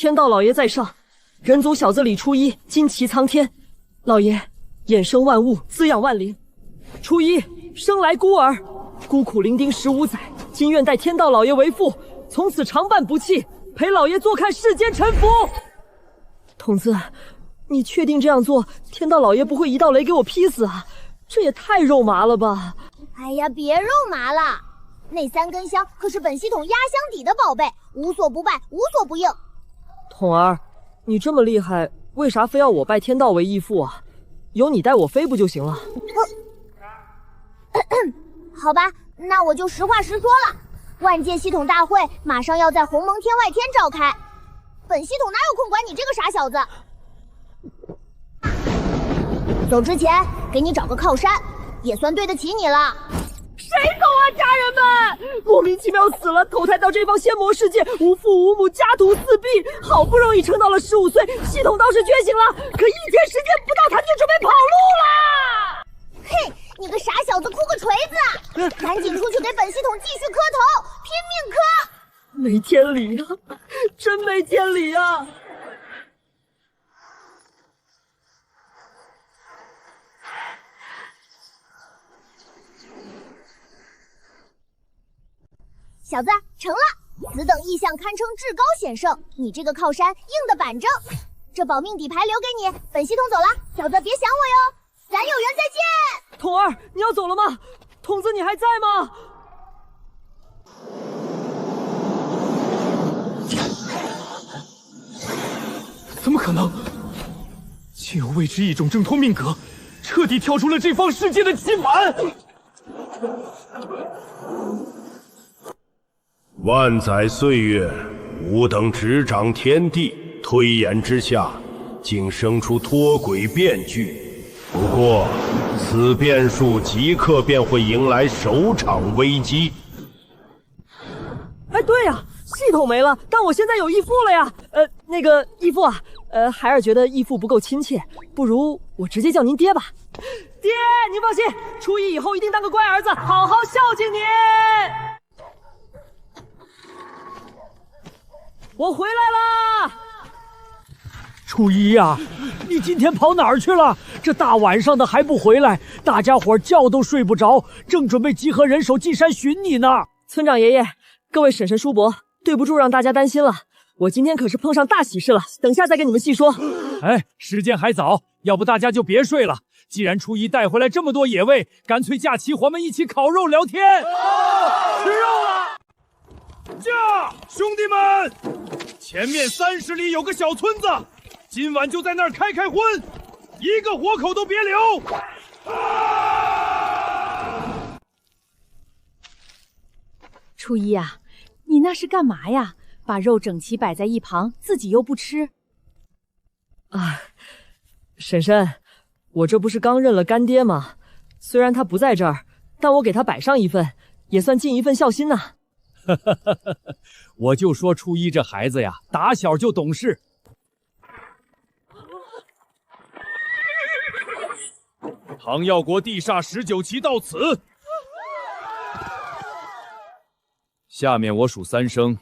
天道老爷在上，人族小子李初一金旗苍天，老爷衍生万物，滋养万灵。初一生来孤儿，孤苦伶仃15载，今愿待天道老爷为父，从此常伴不弃，陪老爷坐看世间沉浮。童子，你确定这样做，天道老爷不会一道雷给我劈死啊？这也太肉麻了吧！哎呀，别肉麻了，那3根香可是本系统压箱底的宝贝，无所不败，无所不应。童儿，你这么厉害，为啥非要我拜天道为义父啊？有你带我飞不就行了？好吧，那我就实话实说了。万界系统大会马上要在鸿蒙天外天召开，本系统哪有空管你这个傻小子？走之前给你找个靠山，也算对得起你了。谁走啊，家人们！莫名其妙死了，投胎到这方仙魔世界，无父无母，家徒四壁，好不容易撑到了15岁，系统倒是觉醒了，可1天时间不到，他就准备跑路啦！嘿，你个傻小子，哭个锤子！赶紧出去给本系统继续磕头，拼命磕！没天理啊，真没天理啊！小子，成了！此等异象堪称至高险胜，你这个靠山硬的板正。这保命底牌留给你，本系统走了，小子别想我哟，咱有缘再见。童儿，你要走了吗？童子，你还在吗？怎么可能？竟有未知异种挣脱命格，彻底跳出了这方世界的棋盘！万载岁月，吾等执掌天地，推演之下，竟生出脱轨变局。不过，此变数即刻便会迎来首场危机。哎，对呀，系统没了，但我现在有义父了呀。那个义父啊，孩儿觉得义父不够亲切，不如我直接叫您爹吧。爹，您放心，初一以后一定当个乖儿子，好好孝敬您。我回来啦！初一呀，你今天跑哪儿去了？这大晚上的还不回来，大家伙觉都睡不着，正准备集合人手进山寻你呢。村长爷爷，各位婶婶叔伯，对不住让大家担心了。我今天可是碰上大喜事了，等下再跟你们细说。哎，时间还早，要不大家就别睡了。既然初一带回来这么多野味，干脆架起伙们一起烤肉聊天。吃肉了！驾，兄弟们！前面30里有个小村子，今晚就在那儿开荤，一个活口都别留。初一啊，你那是干嘛呀？把肉整齐摆在一旁，自己又不吃。啊，婶婶，我这不是刚认了干爹吗？虽然他不在这儿，但我给他摆上一份，也算尽一份孝心呐。我就说初一这孩子呀，打小就懂事。唐耀国地煞19期到此。下面我数3声，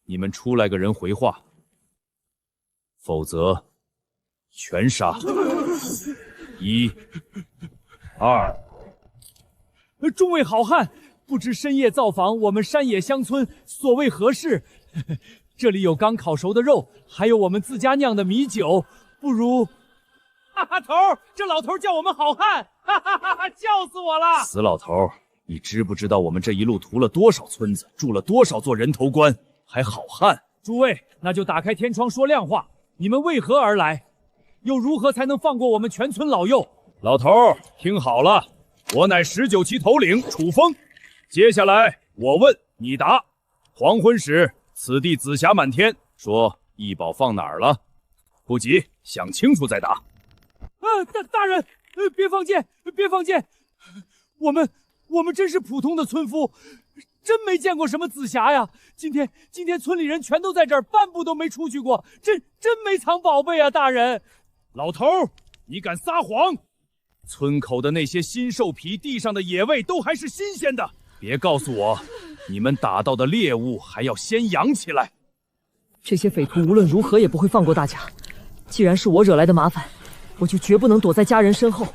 你们出来个人回话，否则全杀。1、2。众位好汉，不知深夜造访我们山野乡村，所谓何事？这里有刚烤熟的肉，还有我们自家酿的米酒，不如……哈哈，头，这老头叫我们好汉，哈哈哈哈，笑死我了！死老头，你知不知道我们这一路屠了多少村子，住了多少座人头关，还好汉？诸位，那就打开天窗说亮话，你们为何而来？又如何才能放过我们全村老幼？老头，听好了，我乃19期头领楚风。接下来我问你答，黄昏时此地紫霞满天，说异宝放哪儿了？不急，想清楚再答。大人，别放箭，别放箭！我们真是普通的村夫，真没见过什么紫霞呀。今天村里人全都在这儿，半步都没出去过，真没藏宝贝啊，大人！老头，你敢撒谎？村口的那些新兽皮，地上的野味都还是新鲜的。别告诉我，你们打到的猎物还要先养起来。这些匪徒无论如何也不会放过大家。既然是我惹来的麻烦，我就绝不能躲在家人身后。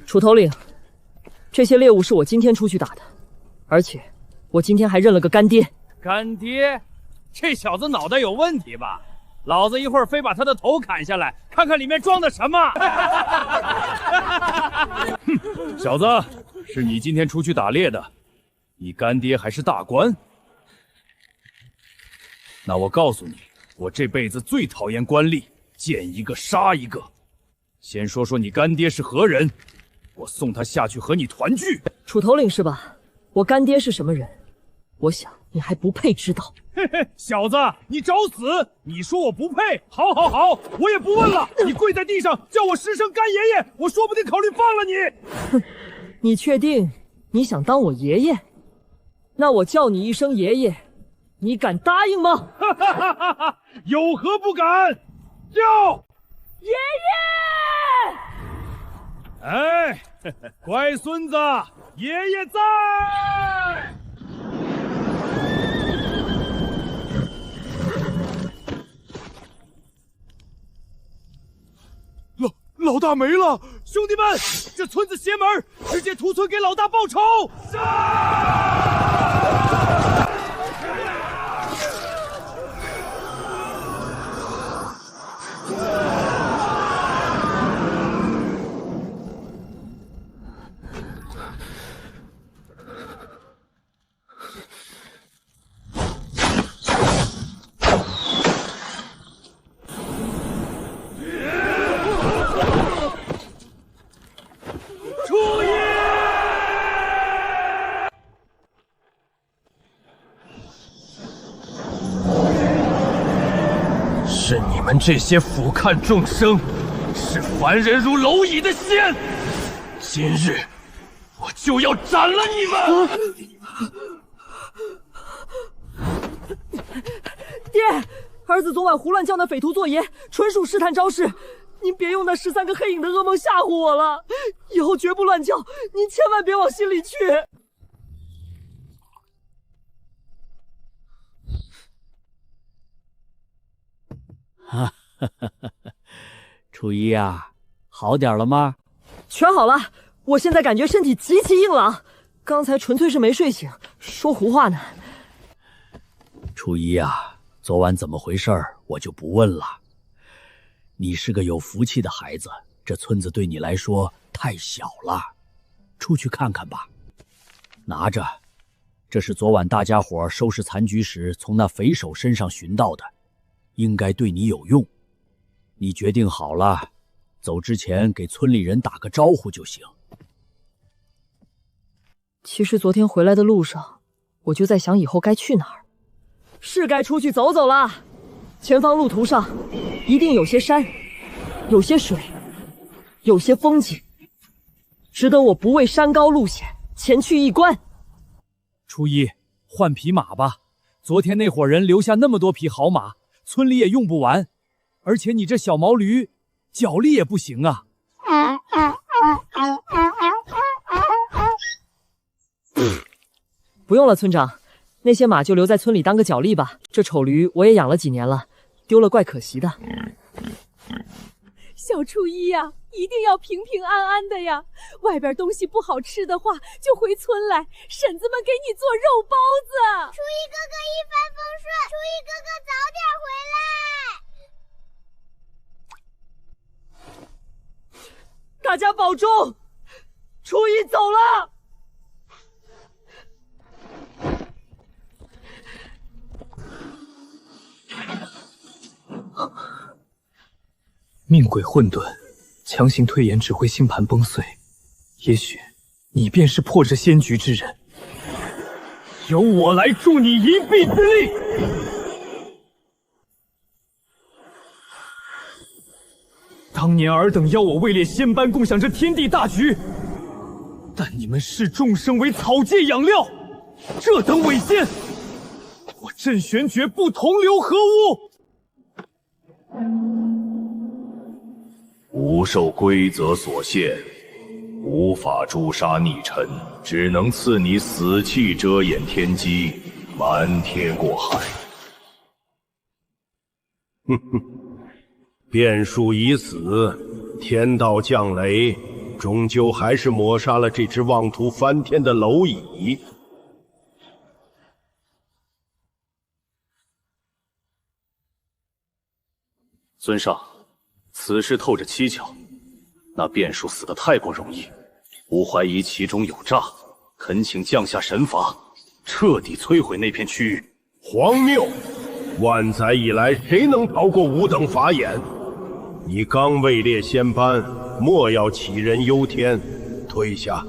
楚头领，这些猎物是我今天出去打的，而且我今天还认了个干爹。干爹，这小子脑袋有问题吧？老子一会儿非把他的头砍下来，看看里面装的什么。哼，小子，是你今天出去打猎的，你干爹还是大官。那我告诉你，我这辈子最讨厌官吏，见一个杀一个。先说说你干爹是何人，我送他下去和你团聚。楚头领是吧？我干爹是什么人？我想你还不配知道。嘿嘿，小子，你找死！你说我不配，好，我也不问了。你跪在地上叫我10声干爷爷，我说不定考虑放了你。哼，你确定你想当我爷爷？那我叫你一声爷爷，你敢答应吗？哈哈哈哈哈！有何不敢？叫爷爷！哎，乖孙子，爷爷在。老大没了，兄弟们，这村子邪门，直接屠村给老大报仇！是你们这些俯瞰众生、视凡人如蝼蚁的仙！今日我就要斩了你们！爹，儿子昨晚胡乱叫那匪徒做爷，纯属试探招式。您别用那13个黑影的噩梦吓唬我了，以后绝不乱叫，您千万别往心里去。哈哈哈哈！初一啊，好点了吗？全好了，我现在感觉身体极其硬朗，刚才纯粹是没睡醒，说胡话呢。初一啊，昨晚怎么回事我就不问了。你是个有福气的孩子，这村子对你来说太小了，出去看看吧。拿着，这是昨晚大家伙收拾残局时从那匪首身上寻到的，应该对你有用。你决定好了，走之前给村里人打个招呼就行。其实昨天回来的路上，我就在想以后该去哪儿，是该出去走走了。前方路途上一定有些山，有些水，有些风景，值得我不畏山高路险前去一观。初一，换匹马吧，昨天那伙人留下那么多匹好马，村里也用不完，而且你这小毛驴脚力也不行啊。不用了，村长，那些马就留在村里当个脚力吧。这丑驴我也养了几年了，丢了怪可惜的。小初一呀，一定要平平安安的呀！外边东西不好吃的话，就回村来，婶子们给你做肉包子。初一哥哥一帆风顺，初一哥哥早点回来。大家保重，初一走了。命轨混沌，强行推演只会星盘崩碎。也许你便是破这仙局之人，由我来助你一臂之力。当年尔等邀我位列仙班，共享这天地大局，但你们视众生为草芥养料，这等伪仙，我镇玄诀不同流合污。吾受规则所限，无法诛杀逆臣，只能赐你死气遮掩天机，瞒天过海。变数已死，天道降雷，终究还是抹杀了这只妄图翻天的蝼蚁。尊上，此事透着蹊跷，那变数死得太不容易，吾怀疑其中有诈，恳请降下神罚，彻底摧毁那片区域。荒谬！万载以来，谁能逃过吾等法眼？你刚位列仙班，莫要杞人忧天，退下。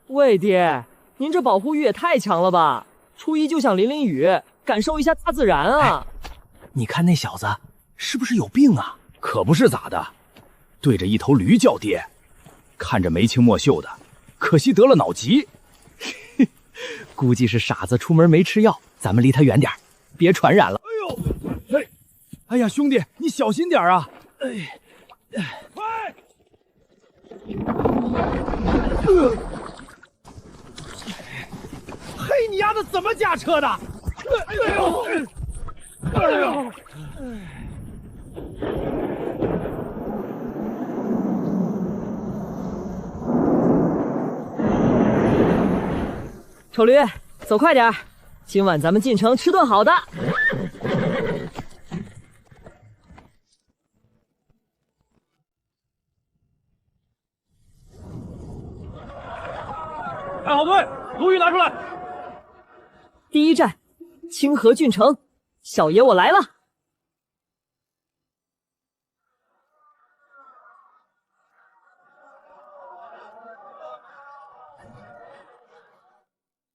魏爹，您这保护欲也太强了吧！初一就想淋淋雨，感受一下大自然啊！你看那小子是不是有病啊？可不是咋的，对着一头驴叫爹，看着眉清目秀的，可惜得了脑疾。估计是傻子出门没吃药，咱们离他远点，别传染了。哎呀，兄弟，你小心点啊！快！嘿，你丫的怎么驾车的？哎呦！哎呦！丑驴，走快点儿，今晚咱们进城吃顿好的。排好队，鲈鱼拿出来。第一站，清河郡城，小爷我来了。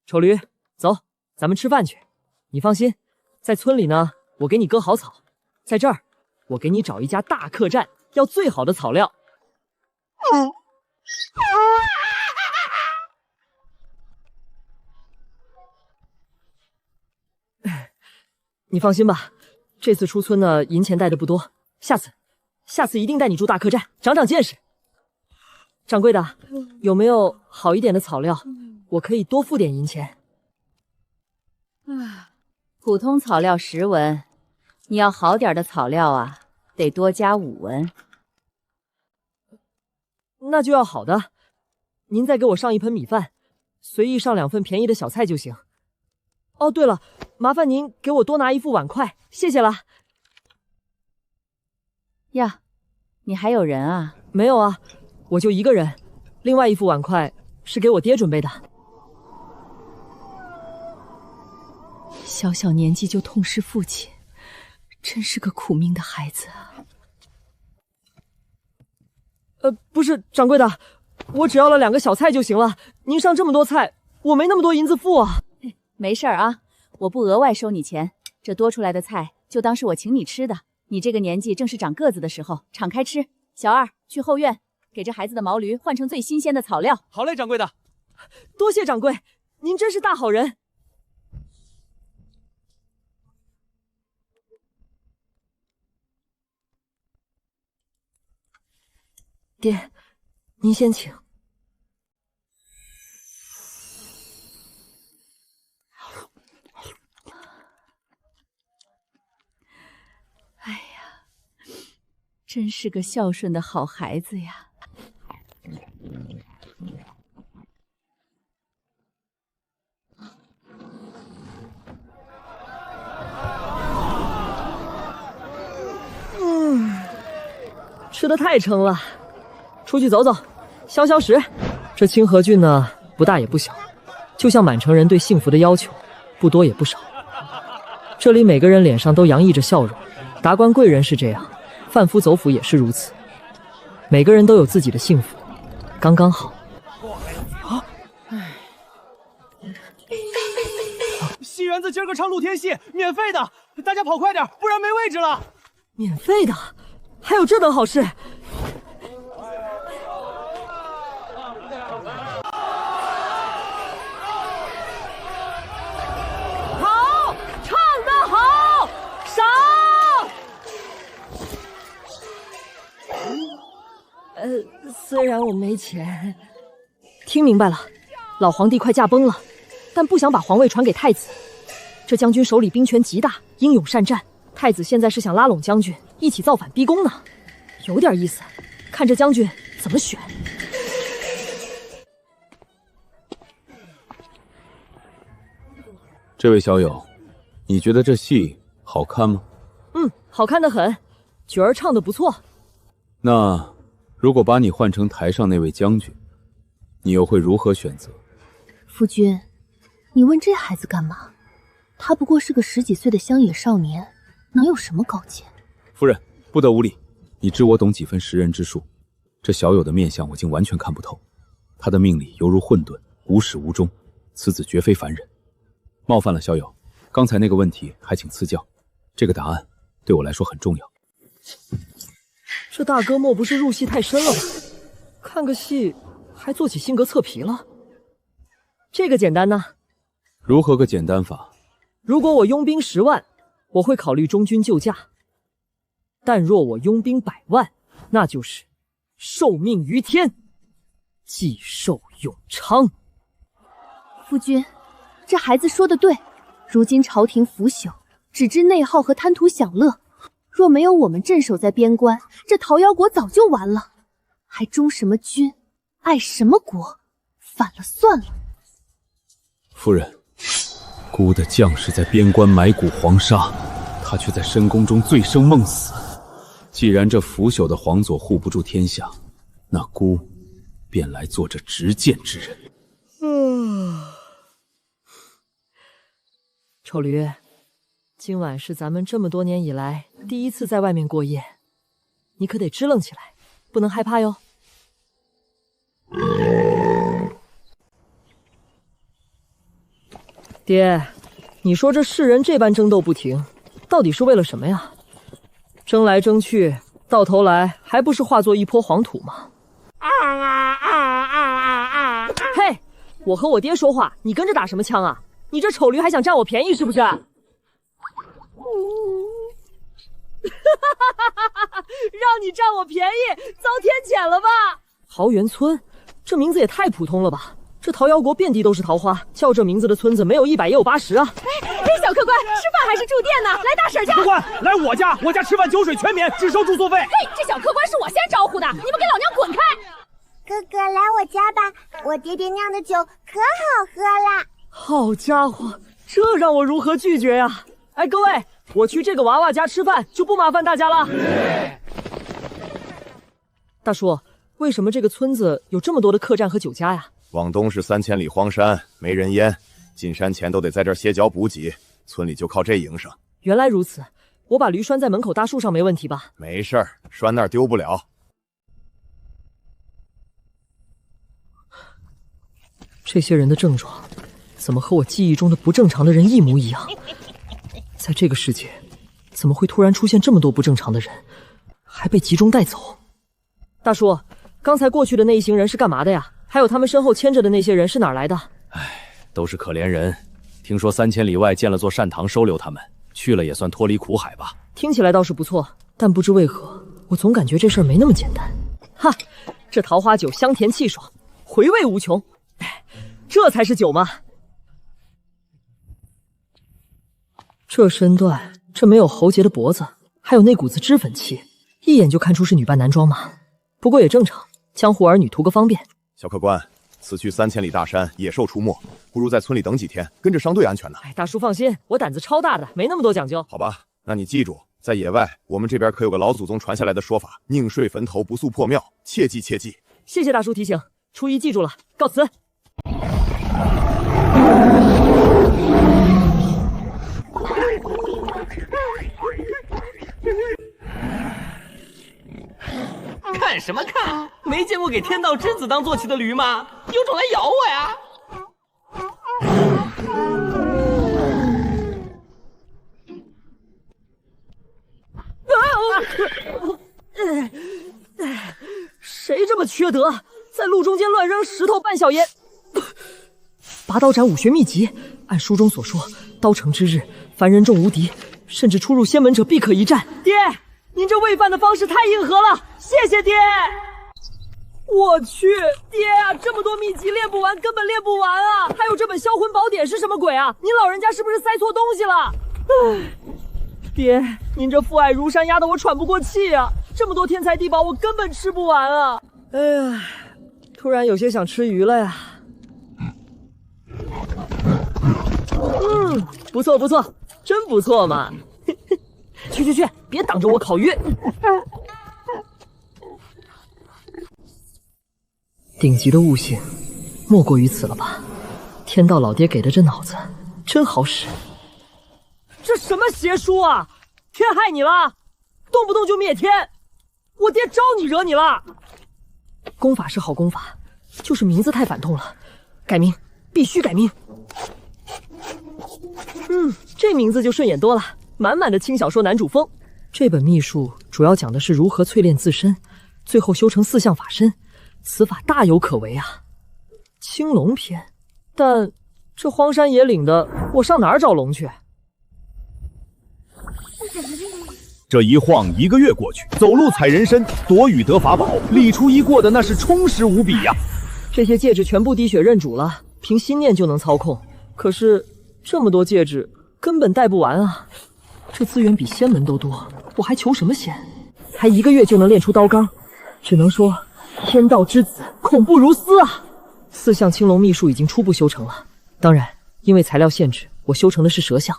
丑驴，走，咱们吃饭去。你放心，在村里呢，我给你割好草，在这儿，我给你找一家大客栈，要最好的草料。你放心吧，这次出村呢，银钱带的不多，下次一定带你住大客栈，长长见识。掌柜的，有没有好一点的草料？我可以多付点银钱。普通草料10文，你要好点的草料啊，得多加5文。那就要好的，您再给我上一盆米饭，随意上2份便宜的小菜就行。哦，对了，麻烦您给我多拿1副碗筷，谢谢了。呀，你还有人啊？没有啊，我就一个人。另外1副碗筷是给我爹准备的。小小年纪就痛失父亲，真是个苦命的孩子啊！不是，掌柜的，我只要了2个小菜就行了。您上这么多菜，我没那么多银子付啊。没事儿啊，我不额外收你钱，这多出来的菜就当是我请你吃的。你这个年纪正是长个子的时候，敞开吃。小二，去后院给这孩子的毛驴换成最新鲜的草料。好嘞，掌柜的。多谢掌柜，您真是大好人。爹，您先请。哎呀，真是个孝顺的好孩子呀！吃得太撑了，出去走走，消消食。这清河郡呢，不大也不小，就像满城人对幸福的要求，不多也不少。这里每个人脸上都洋溢着笑容，达官贵人是这样，贩夫走府也是如此。每个人都有自己的幸福，刚刚好。戏园子今儿个唱露天戏，免费的，大家跑快点，不然没位置了。免费的，还有这等好事？好，唱得好，赏！虽然我没钱，听明白了，老皇帝快驾崩了，但不想把皇位传给太子。这将军手里兵权极大，英勇善战，太子现在是想拉拢将军一起造反逼宫呢，有点意思。看这将军怎么选。这位小友，你觉得这戏好看吗？好看得很，角儿唱得不错。那如果把你换成台上那位将军，你又会如何选择？夫君，你问这孩子干嘛？他不过是个10几岁的乡野少年，能有什么高见？夫人，不得无礼。你知我懂几分识人之术，这小友的面相我竟完全看不透。他的命理犹如混沌，无始无终，此子绝非凡人。冒犯了小友，刚才那个问题还请赐教。这个答案对我来说很重要。这大哥莫不是入戏太深了吧？看个戏还做起性格测评了。这个简单呢。如何个简单法？如果我拥兵10万，我会考虑中军救驾；但若我拥兵100万，那就是受命于天，既寿永昌。夫君，这孩子说的对，如今朝廷腐朽，只知内耗和贪图享乐。若没有我们镇守在边关，这桃夭国早就完了。还忠什么君，爱什么国，反了算了。夫人，孤的将士在边关埋骨黄沙，他却在深宫中醉生梦死。既然这腐朽的皇佐护不住天下，那孤便来做这执剑之人。丑驴，今晚是咱们这么多年以来第一次在外面过夜，你可得支棱起来，不能害怕哟。爹，你说这世人这般争斗不停，到底是为了什么呀？争来争去，到头来还不是化作一坡黄土吗？嘿，我和我爹说话，你跟着打什么枪啊？你这丑驴还想占我便宜是不是？让你占我便宜，遭天谴了吧？桃源村，这名字也太普通了吧！这桃夭国遍地都是桃花，叫这名字的村子没有100也有80啊！哎，小客官，吃饭还是住店呢？来大婶家。客官，来我家吃饭酒水全免，只收住宿费。嘿，这小客官是我先招呼的，你们给老娘滚开！哥哥来我家吧，我爹爹酿的酒可好喝了。好家伙，这让我如何拒绝呀？哎，各位，我去这个娃娃家吃饭，就不麻烦大家了。大叔，为什么这个村子有这么多的客栈和酒家呀？往东是3000里荒山，没人烟，进山前都得在这儿歇脚补给，村里就靠这营生。原来如此，我把驴拴在门口大树上没问题吧？没事儿，拴那儿丢不了。这些人的症状怎么和我记忆中的不正常的人一模一样？在这个世界，怎么会突然出现这么多不正常的人，还被集中带走？大叔，刚才过去的那一行人是干嘛的呀？还有他们身后牵着的那些人是哪儿来的？都是可怜人。听说3000里外建了座善堂收留他们，去了也算脱离苦海吧。听起来倒是不错，但不知为何，我总感觉这事儿没那么简单。哈，这桃花酒香甜气爽，回味无穷。这才是酒吗？这身段，这没有喉结的脖子，还有那股子脂粉气，一眼就看出是女扮男装嘛。不过也正常，江湖儿女图个方便。小客官，此去3000里大山，野兽出没，不如在村里等几天，跟着商队安全呢。哎，大叔放心，我胆子超大的，没那么多讲究。好吧，那你记住，在野外，我们这边可有个老祖宗传下来的说法：宁睡坟头，不宿破庙，切记切记。谢谢大叔提醒，初一记住了，告辞。看什么看？没见过给天道之子当坐骑的驴吗？有种来咬我呀！谁这么缺德，在路中间乱扔石头半小爷？拔刀斩武学秘籍，按书中所说，刀成之日，凡人众无敌，甚至出入仙门者必可一战。爹，您这喂饭的方式太硬核了，谢谢爹。我去，爹呀，这么多秘籍练不完，根本练不完啊！还有这本销魂宝典是什么鬼啊？您老人家是不是塞错东西了？唉，爹，您这父爱如山，压得我喘不过气啊！这么多天材地宝，我根本吃不完啊！哎呀，突然有些想吃鱼了呀。不错不错，真不错嘛！去，别挡着我烤鱼。顶级的悟性，莫过于此了吧？天道老爹给的这脑子真好使。这什么邪书啊！天害你了，动不动就灭天，我爹招你惹你了？功法是好功法，就是名字太反动了，改名，必须改名。这名字就顺眼多了，满满的轻小说男主风。这本秘术主要讲的是如何淬炼自身，最后修成4象法身。此法大有可为啊！青龙篇，但这荒山野岭的，我上哪儿找龙去？这一晃1个月过去，走路踩人参，躲雨得法宝，李初一过得那是充实无比呀！这些戒指全部滴血认主了，凭心念就能操控。可是这么多戒指根本戴不完啊！这资源比仙门都多，我还求什么仙？才1个月就能练出刀罡，只能说天道之子恐怖如斯啊！4象青龙秘术已经初步修成了，当然因为材料限制，我修成的是蛇象。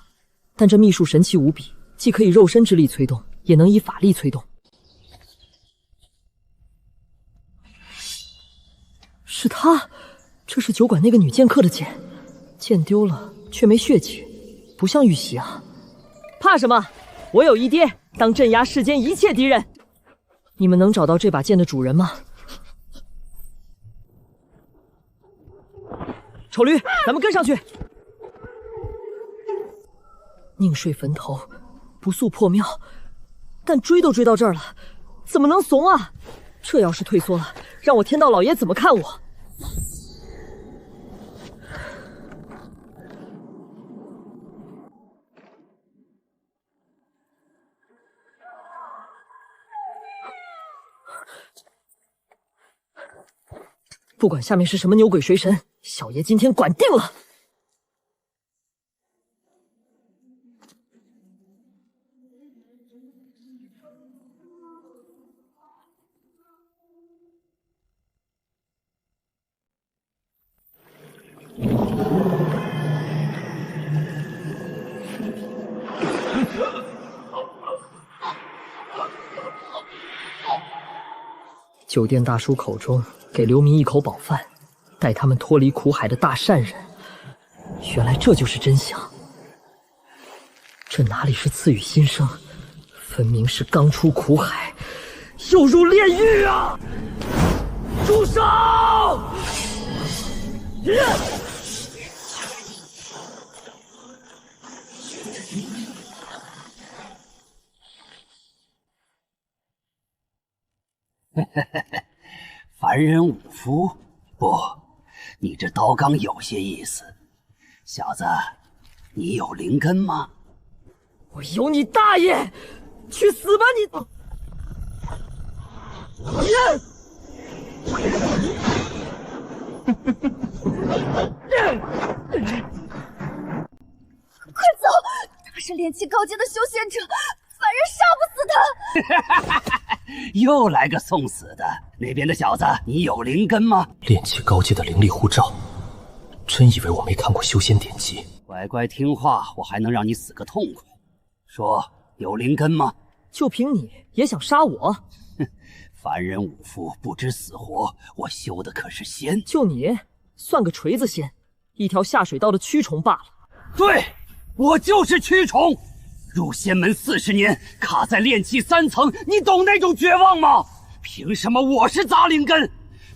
但这秘术神奇无比，既可以肉身之力催动，也能以法力催动。是他，这是酒馆那个女剑客的剑，剑丢了却没血迹，不像玉玺啊！怕什么？我有一爹，当镇压世间一切敌人。你们能找到这把剑的主人吗？丑驴，咱们跟上去！宁睡坟头，不速破庙。但追都追到这儿了，怎么能怂啊？这要是退缩了，让我天道老爷怎么看我？不管下面是什么牛鬼蛇神，小爷今天管定了！酒店大叔口中给流民一口饱饭，带他们脱离苦海的大善人，原来这就是真相。这哪里是赐予新生，分明是刚出苦海，又入炼狱啊！住手！凡人武夫？不，你这刀罡有些意思。小子，你有灵根吗？我有你大爷！去死吧你！快走！他是炼气高阶的修仙者，凡人杀不死他！又来个送死的！那边的小子，你有灵根吗？炼气高阶的灵力护照，真以为我没看过修仙典籍？乖乖听话，我还能让你死个痛快。说有灵根吗？就凭你也想杀我？哼，凡人武夫不知死活，我修的可是仙。就你算个锤子仙，一条下水道的蛆虫罢了。对，我就是蛆虫。入仙门40年，卡在炼气3层，你懂那种绝望吗？凭什么我是杂灵根？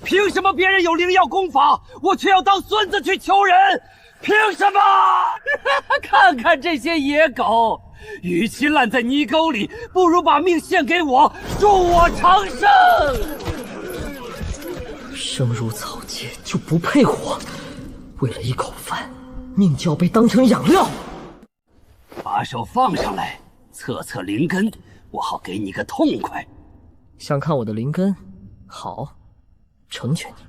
凭什么别人有灵药功法，我却要当孙子去求人？凭什么？看看这些野狗，与其烂在泥沟里，不如把命献给我，祝我长生。生如草芥就不配活，为了一口饭，命就要被当成养料。把手放上来，测测灵根，我好给你个痛快。想看我的灵根？好，成全你。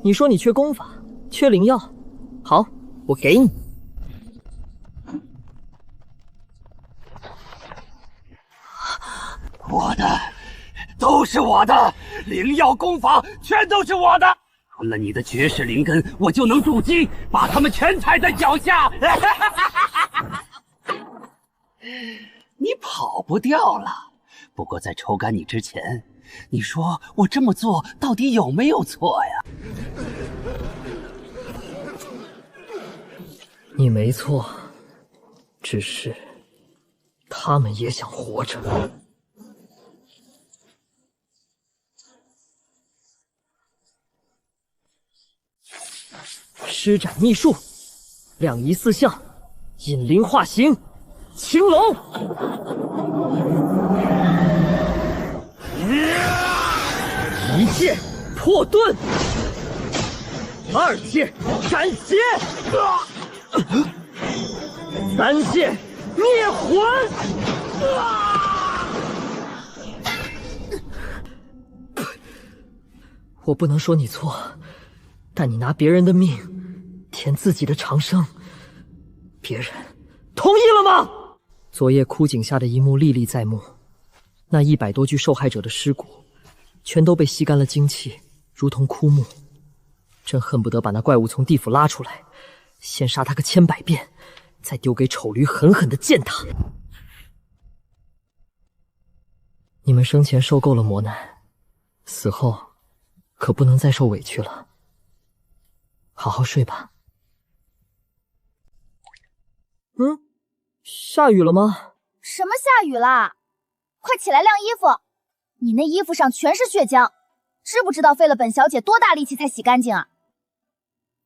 你说你缺功法，缺灵药，好，我给你。我的，都是我的，灵药功法全都是我的。吞了你的绝世灵根，我就能筑基，把他们全踩在脚下。你跑不掉了。不过在抽干你之前，你说我这么做到底有没有错呀？你没错，只是他们也想活着。施展秘术，两仪四象，引灵化形，青龙。一剑破盾，二剑斩邪，三剑灭魂。我不能说你错，但你拿别人的命填自己的长生，别人同意了吗？昨夜枯井下的一幕历历在目，那100多具受害者的尸骨全都被吸干了精气，如同枯木。真恨不得把那怪物从地府拉出来，先杀他个千百遍，再丢给丑驴狠狠地践踏。你们生前受够了磨难，死后可不能再受委屈了。好好睡吧。下雨了吗？什么下雨啦？快起来晾衣服！你那衣服上全是血浆，知不知道费了本小姐多大力气才洗干净啊？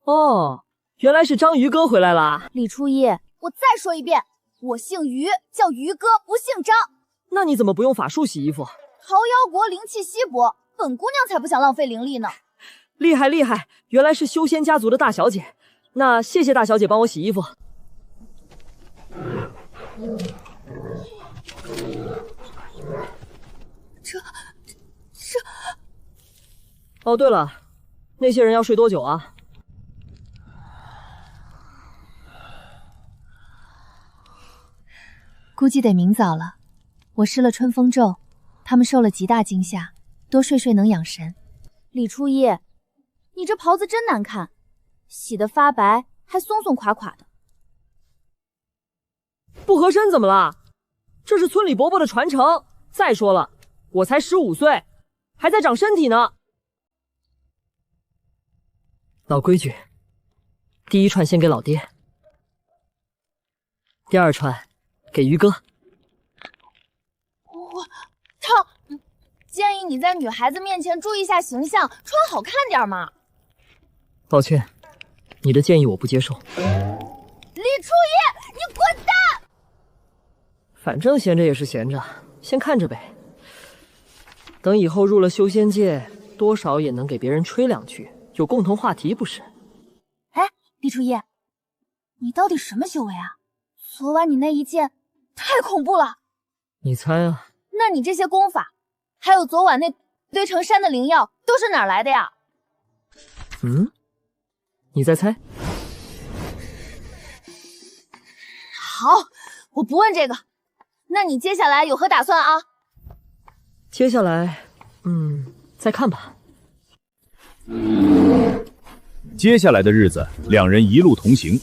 哦，原来是章鱼哥回来啦！李初一，我再说一遍，我姓于，叫于哥，不姓张。那你怎么不用法术洗衣服？桃妖国灵气稀薄，本姑娘才不想浪费灵力呢。厉害厉害，原来是修仙家族的大小姐。那谢谢大小姐帮我洗衣服。这……哦，对了，那些人要睡多久啊？估计得明早了。我施了春风咒，他们受了极大惊吓，多睡睡能养神。李初一，你这袍子真难看，洗得发白，还松松垮垮的。不合身怎么了？这是村里伯伯的传承。再说了，我才15岁，还在长身体呢。老规矩，第一串先给老爹，第二串给于哥。烫，建议你在女孩子面前注意一下形象，穿好看点嘛。抱歉，你的建议我不接受。李初一，你滚蛋！反正闲着也是闲着，先看着呗。等以后入了修仙界，多少也能给别人吹两句，有共同话题不是？哎，李初一，你到底什么修为啊？昨晚你那一剑太恐怖了。你猜啊？那你这些功法，还有昨晚那堆成山的灵药，都是哪儿来的呀？你再猜。好，我不问这个。那你接下来有何打算啊？接下来，再看吧。接下来的日子，两人一路同行。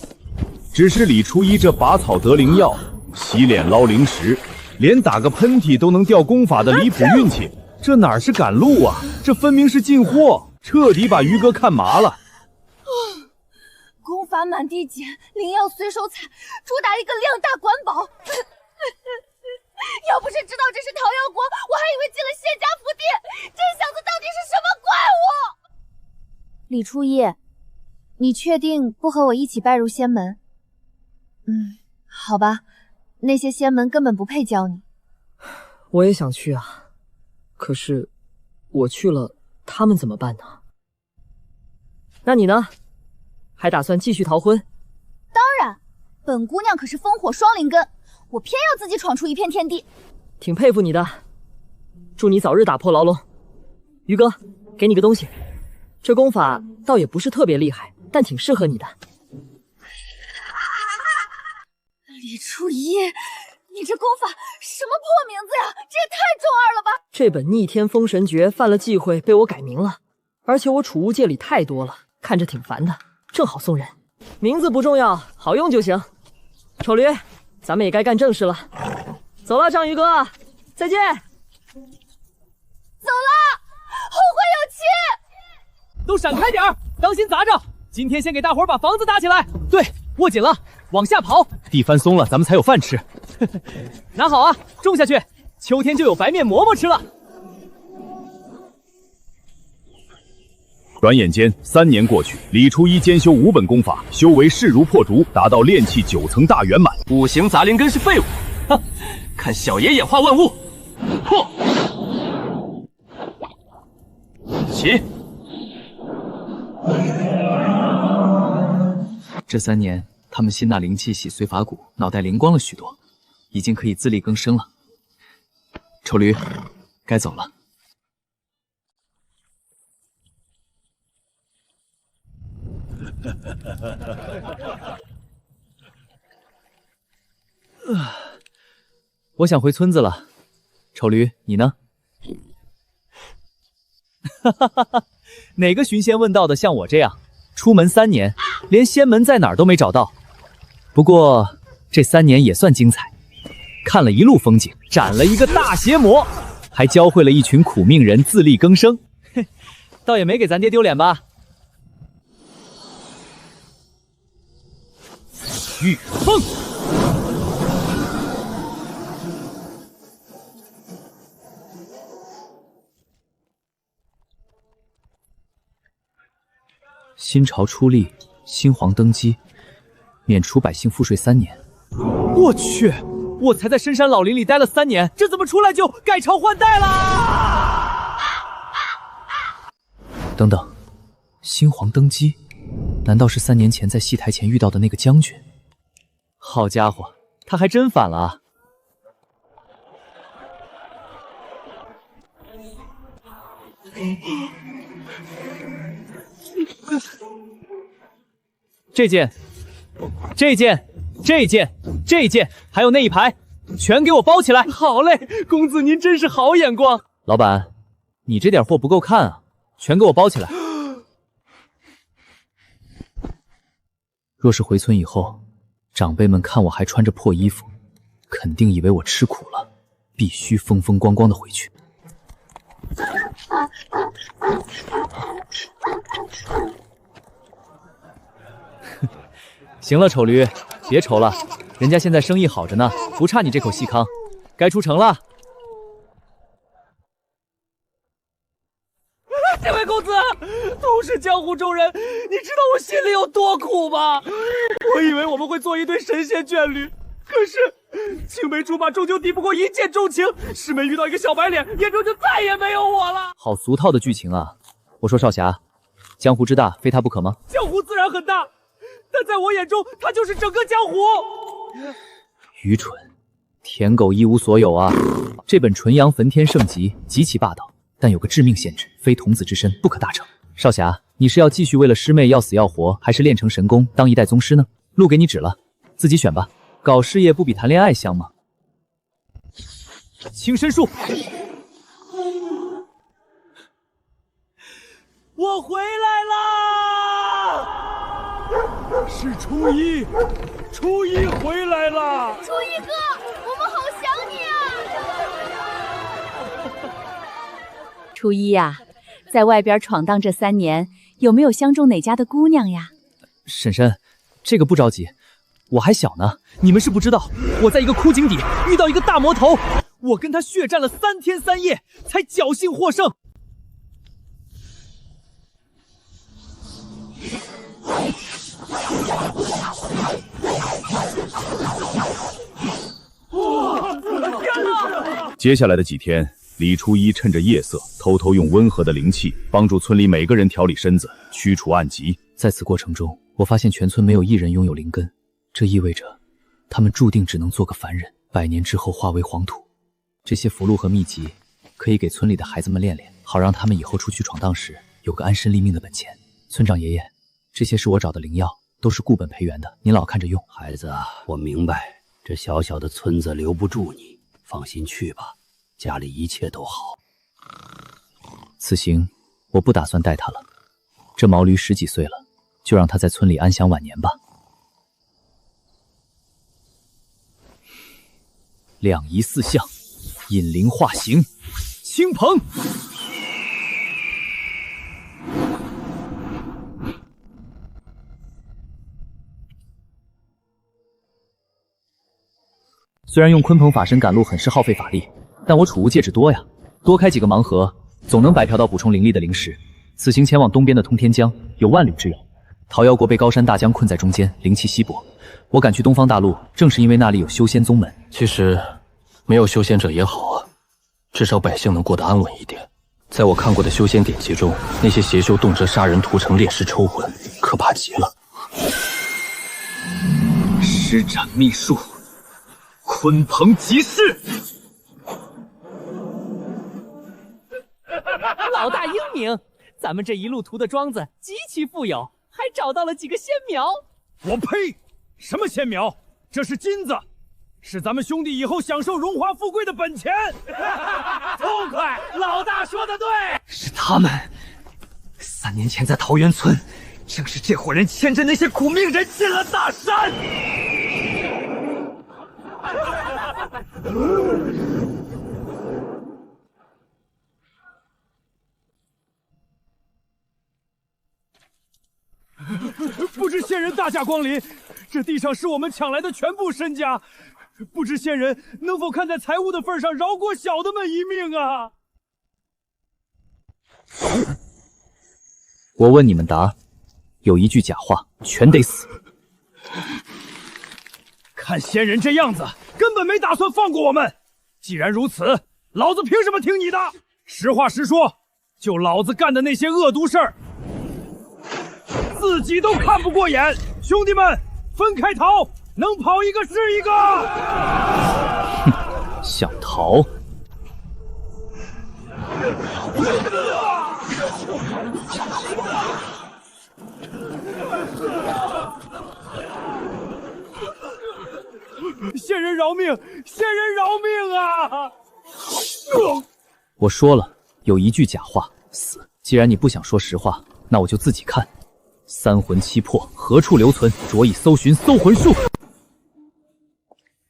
只是李初一这拔草得灵药，洗脸捞灵石，连打个喷嚏都能掉功法的离谱运气，这哪是赶路啊？这分明是进货，彻底把于哥看麻了。功法满地捡，灵药随手采，主打一个量大管饱。要不是知道这是桃妖国，我还以为进了仙家福地。这小子到底是什么怪物？李初一，你确定不和我一起拜入仙门？好吧，那些仙门根本不配教你。我也想去啊，可是我去了，他们怎么办呢？那你呢？还打算继续逃婚？当然，本姑娘可是烽火双灵根，我偏要自己闯出一片天地。挺佩服你的，祝你早日打破牢笼。于哥，给你个东西，这功法倒也不是特别厉害，但挺适合你的。李初一，你这功法什么破名字呀？这也太中二了吧！这本逆天封神诀犯了忌讳，被我改名了，而且我储物戒里太多了，看着挺烦的，正好送人。名字不重要，好用就行。丑驴，咱们也该干正事了。走了，章鱼哥，再见。走了，后会有期。都闪开点儿，当心砸着。今天先给大伙儿把房子搭起来。对，握紧了，往下跑。地翻松了，咱们才有饭吃。拿好啊，种下去，秋天就有白面馍馍吃了。转眼间3年过去，李初一兼修5本功法，修为势如破竹，达到炼气9层大圆满。五行杂灵根是废物，哼！看小爷演化万物。破！起！这3年，他们吸纳灵气洗髓法骨，脑袋灵光了许多，已经可以自力更生了。丑驴，该走了。我想回村子了，丑驴，你呢？哪个寻仙问道的像我这样，出门3年，连仙门在哪儿都没找到？不过这3年也算精彩，看了一路风景，斩了一个大邪魔，还教会了一群苦命人自力更生，倒也没给咱爹丢脸吧？御风。新朝出力，新皇登基，免除百姓赋税3年。我去，我才在深山老林里待了3年，这怎么出来就改朝换代啦？等等，新皇登基，难道是3年前在戏台前遇到的那个将军？好家伙，他还真反了啊！这件，还有那一排，全给我包起来！好嘞，公子您真是好眼光。老板，你这点货不够看啊，全给我包起来。若是回村以后，长辈们看我还穿着破衣服，肯定以为我吃苦了，必须风风光光的回去。行了，丑驴，别愁了，人家现在生意好着呢，不差你这口细糠。该出城了。这位公子，都是江湖中人，你知道我心里有多苦吗？我以为我们会做一对神仙眷侣，可是青梅竹马终究敌不过一见钟情，师妹遇到一个小白脸，眼中就再也没有我了。好俗套的剧情啊！我说少侠，江湖之大，非他不可吗？江湖自然很大，但在我眼中，他就是整个江湖。愚蠢，舔狗一无所有啊！这本纯阳焚天圣籍极其霸道，但有个致命限制，非童子之身不可大成。少侠，你是要继续为了师妹要死要活，还是练成神功当一代宗师呢？路给你指了，自己选吧。搞事业不比谈恋爱香吗？青参术，我回来啦！是初一，初一回来啦！初一哥，我们好想你啊！初一呀，在外边闯荡这3年，有没有相中哪家的姑娘呀？婶婶，这个不着急，我还小呢。你们是不知道，我在一个枯井底遇到一个大魔头，我跟他血战了3天3夜，才侥幸获胜。天哪！接下来的几天，李初一趁着夜色，偷偷用温和的灵气帮助村里每个人调理身子，驱除暗疾。在此过程中，我发现全村没有一人拥有灵根，这意味着他们注定只能做个凡人。100年之后化为黄土。这些符箓和秘籍可以给村里的孩子们练练，好让他们以后出去闯荡时有个安身立命的本钱。村长爷爷，这些是我找的灵药，都是固本培元的，您老看着用。孩子，我明白，这小小的村子留不住你，放心去吧，家里一切都好。此行我不打算带他了，这毛驴10几岁了，就让他在村里安享晚年吧。两仪四象，引灵化形，倾盆。虽然用鲲鹏法身赶路很是耗费法力，但我储物戒指多呀，多开几个盲盒，总能白嫖到补充灵力的灵石。此行前往东边的通天江，有万里之遥。桃夭国被高山大江困在中间，灵气稀薄。我赶去东方大陆，正是因为那里有修仙宗门。其实，没有修仙者也好啊，至少百姓能过得安稳一点。在我看过的修仙典籍中，那些邪修动辄杀人屠城、炼尸抽魂，可怕极了。施展秘术，鲲鹏集市。老大英明，咱们这一路途的庄子极其富有，还找到了几个仙苗。我呸！什么仙苗？这是金子，是咱们兄弟以后享受荣华富贵的本钱。痛快！老大说的对，是他们。3年前在桃源村，正是这伙人牵着那些苦命人进了大山。不知仙人大驾光临，这地上是我们抢来的全部身家，不知仙人能否看在财物的份上饶过小的们一命啊？我问你们答，有一句假话，全得死。看仙人这样子，根本没打算放过我们。既然如此，老子凭什么听你的？实话实说，就老子干的那些恶毒事儿，自己都看不过眼。兄弟们，分开逃，能跑一个是一个。哼，想逃？仙人饶命！仙人饶命啊！我说了，有一句假话，死。既然你不想说实话，那我就自己看。3魂7魄何处留存？着以搜寻搜魂术。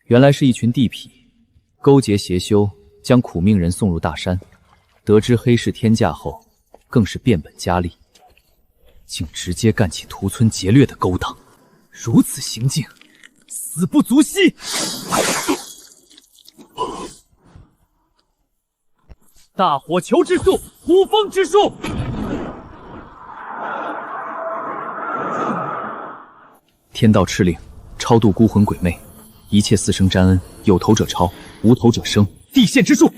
原来是一群地痞，勾结邪修，将苦命人送入大山。得知黑市天价后，更是变本加厉，竟直接干起屠村劫掠的勾当。如此行径，死不足惜。大火球之术，呼风之术。天道敕令，超度孤魂鬼魅，一切四生沾恩，有头者超，无头者生。地陷之术。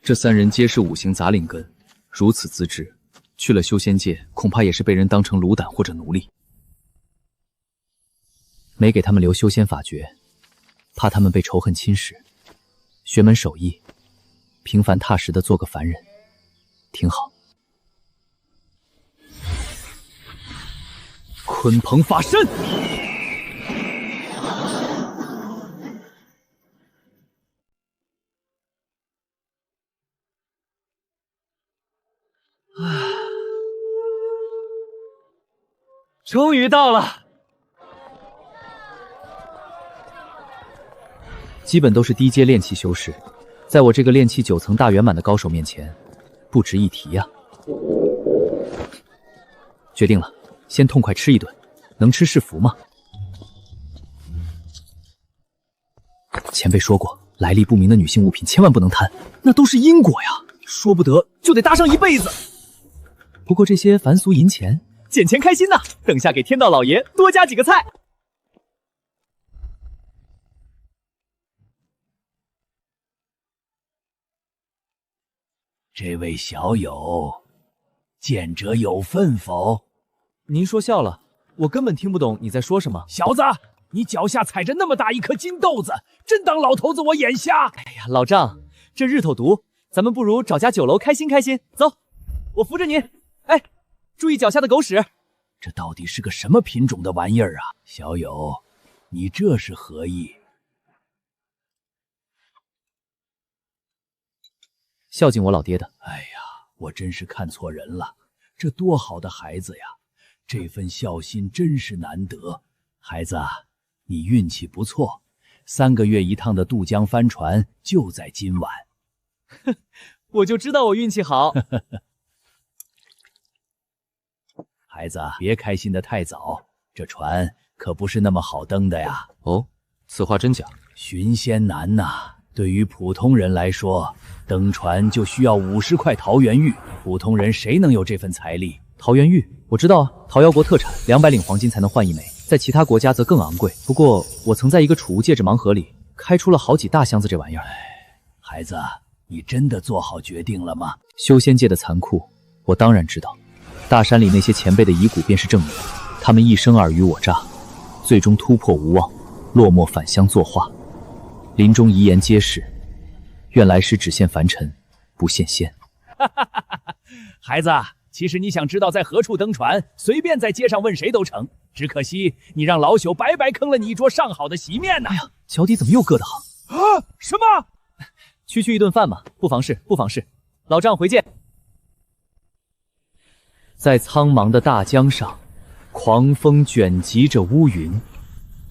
这3人皆是5行杂灵根，如此资质，去了修仙界，恐怕也是被人当成卤蛋或者奴隶。没给他们留修仙法诀，怕他们被仇恨侵蚀。学门手艺，平凡踏实的做个凡人，挺好。鲲鹏法身。终于到了。基本都是低阶炼器修士，在我这个炼器9层大圆满的高手面前，不值一提呀。决定了，先痛快吃一顿，能吃是福嘛。前辈说过，来历不明的女性物品千万不能贪，那都是因果呀，说不得就得搭上一辈子。不过这些凡俗银钱，捡钱开心呐，等下给天道老爷多加几个菜。这位小友，见者有份否？您说笑了，我根本听不懂你在说什么。小子，你脚下踩着那么大一颗金豆子，真当老头子我眼瞎？哎呀，老丈，这日头毒，咱们不如找家酒楼开心开心。走，我扶着你。哎，注意脚下的狗屎。这到底是个什么品种的玩意儿啊？小友，你这是何意？孝敬我老爹的。哎呀，我真是看错人了，这多好的孩子呀！这份孝心真是难得。孩子，你运气不错，3个月一趟的渡江帆船就在今晚。我就知道我运气好。孩子，别开心得太早，这船可不是那么好登的呀。哦，此话真假？寻仙难呐，对于普通人来说，登船就需要50块桃源玉，普通人谁能有这份财力？桃源玉，我知道啊，桃夭国特产，200领黄金才能换1枚，在其他国家则更昂贵。不过，我曾在一个储物戒指盲盒里开出了好几大箱子这玩意儿。孩子，你真的做好决定了吗？修仙界的残酷，我当然知道。大山里那些前辈的遗骨便是证明，他们一生尔虞我诈，最终突破无望，落寞返乡作画。临终遗言皆是，愿来世只现凡尘，不现仙。孩子，其实你想知道在何处登船，随便在街上问谁都成。只可惜你让老朽白白坑了你一桌上好的席面呢。哎呀，脚底怎么又硌得慌？啊！什么？区一顿饭嘛，不妨事，不妨事。老丈回见。在苍茫的大江上，狂风卷集着乌云。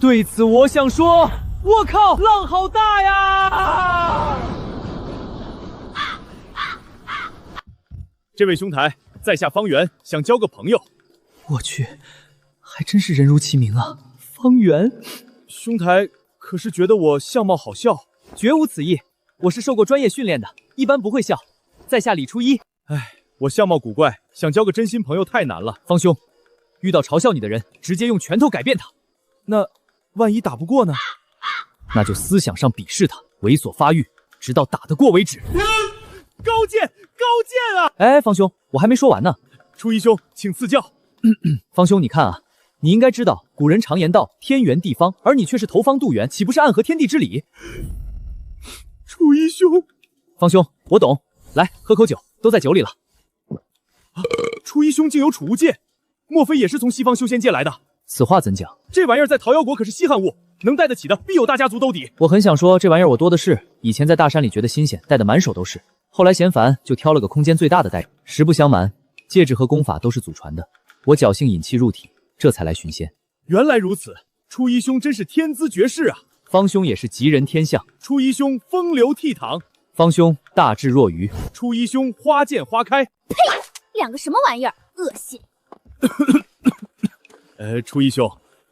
对此，我想说，我靠，浪好大呀！这位兄台，在下方圆，想交个朋友。我去，还真是人如其名啊，方圆。兄台可是觉得我相貌好笑？绝无此意，我是受过专业训练的，一般不会笑。在下李初一。唉，我相貌古怪，想交个真心朋友太难了。方兄，遇到嘲笑你的人，直接用拳头改变他。那万一打不过呢？那就思想上鄙视他，猥琐发育，直到打得过为止。高见，高见啊！哎，方兄，我还没说完呢。初一兄，请赐教。方兄，你看啊，你应该知道，古人常言道天圆地方，而你却是投方渡圆，岂不是暗合天地之理？初一兄，方兄，我懂。来，喝口酒，都在酒里了。初一兄竟有储物戒，莫非也是从西方修仙界来的？此话怎讲？这玩意儿在桃夭国可是稀罕物，能带得起的必有大家族兜底。我很想说，这玩意儿我多的是，以前在大山里觉得新鲜，带得满手都是。后来嫌烦，就挑了个空间最大的带着。实不相瞒，戒指和功法都是祖传的，我侥幸引气入体，这才来寻仙。原来如此，初一兄真是天资绝世啊！方兄也是吉人天相。初一兄风流倜傥，方兄大智若愚。初一兄花见花开。呸！两个什么玩意儿，恶心！初一兄，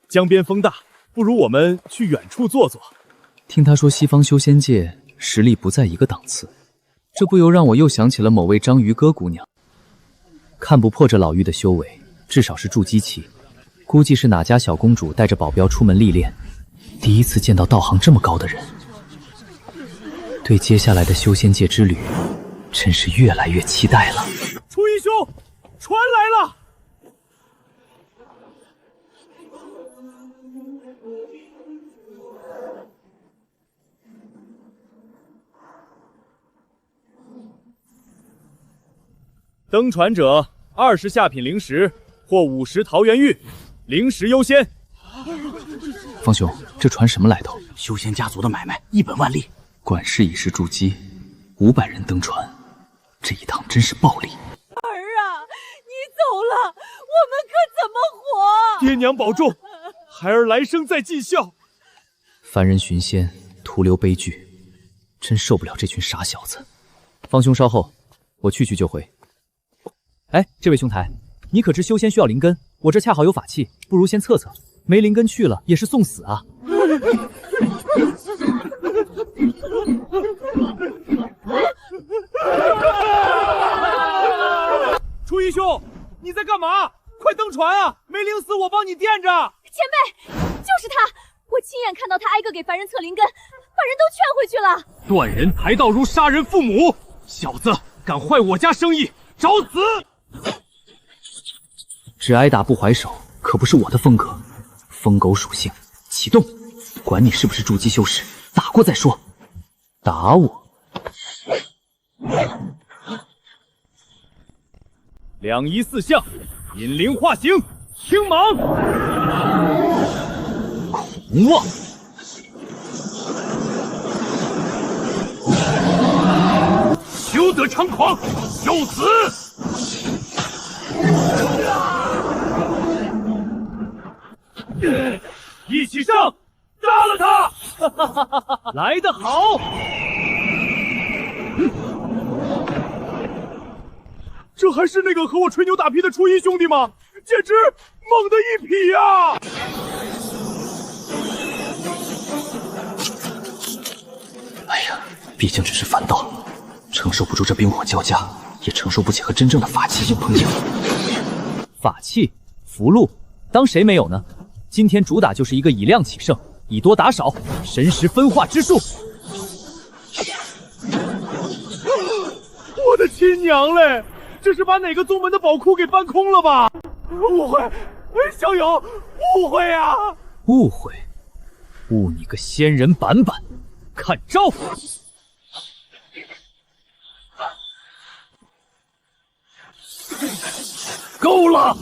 江边风大，不如我们去远处坐坐。听他说西方修仙界实力不在一个档次，这不由让我又想起了某位章鱼哥姑娘。看不破这老妪的修为，至少是筑基期，估计是哪家小公主带着保镖出门历练。第一次见到道行这么高的人，对接下来的修仙界之旅，真是越来越期待了。初一兄，船来了！登船者20下品灵石或50桃源玉，灵石优先。方兄，这船什么来头？修仙家族的买卖，一本万利。管事已是筑基，500人登船，这一趟真是暴利。儿啊，你走了，我们可怎么活？爹娘保重，孩儿来生再尽孝。凡人寻仙，徒留悲剧，真受不了这群傻小子。方兄稍后，我去就回。哎，这位兄台，你可知修仙需要灵根？我这恰好有法器，不如先测测，没灵根去了也是送死啊！初一兄，你在干嘛？快登船啊！没灵死我帮你垫着。前辈，就是他，我亲眼看到他挨个给凡人测灵根，把人都劝回去了。断人财道如杀人父母，小子敢坏我家生意，找死！只挨打不还手，可不是我的风格。疯狗属性，启动，管你是不是筑基修士，打过再说。打我！两仪四象，引灵化形，青蟒。无望。休得猖狂，就此！一起上，杀了他！来得好！这还是那个和我吹牛打屁的初一兄弟吗？简直猛的一匹呀！哎呀，毕竟只是凡道，承受不住这冰火交加，也承受不起和真正的法器硬碰硬。法器、符箓，当谁没有呢？今天主打就是一个以量取胜，以多打少，神识分化之术。我的亲娘嘞！这是把哪个宗门的宝库给搬空了吧？误会，小友，误会啊！误会，误你个仙人板板！看招！够了！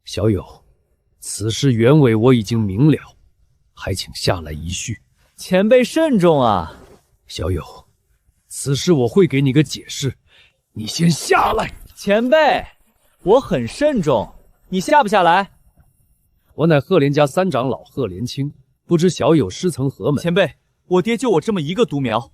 小友，此事原委我已经明了，还请下来一叙。前辈慎重啊！小友，此事我会给你个解释，你先下来。前辈，我很慎重，你下不下来？我乃赫连家三长老赫连青，不知小友师承何门？前辈，我爹就我这么一个独苗。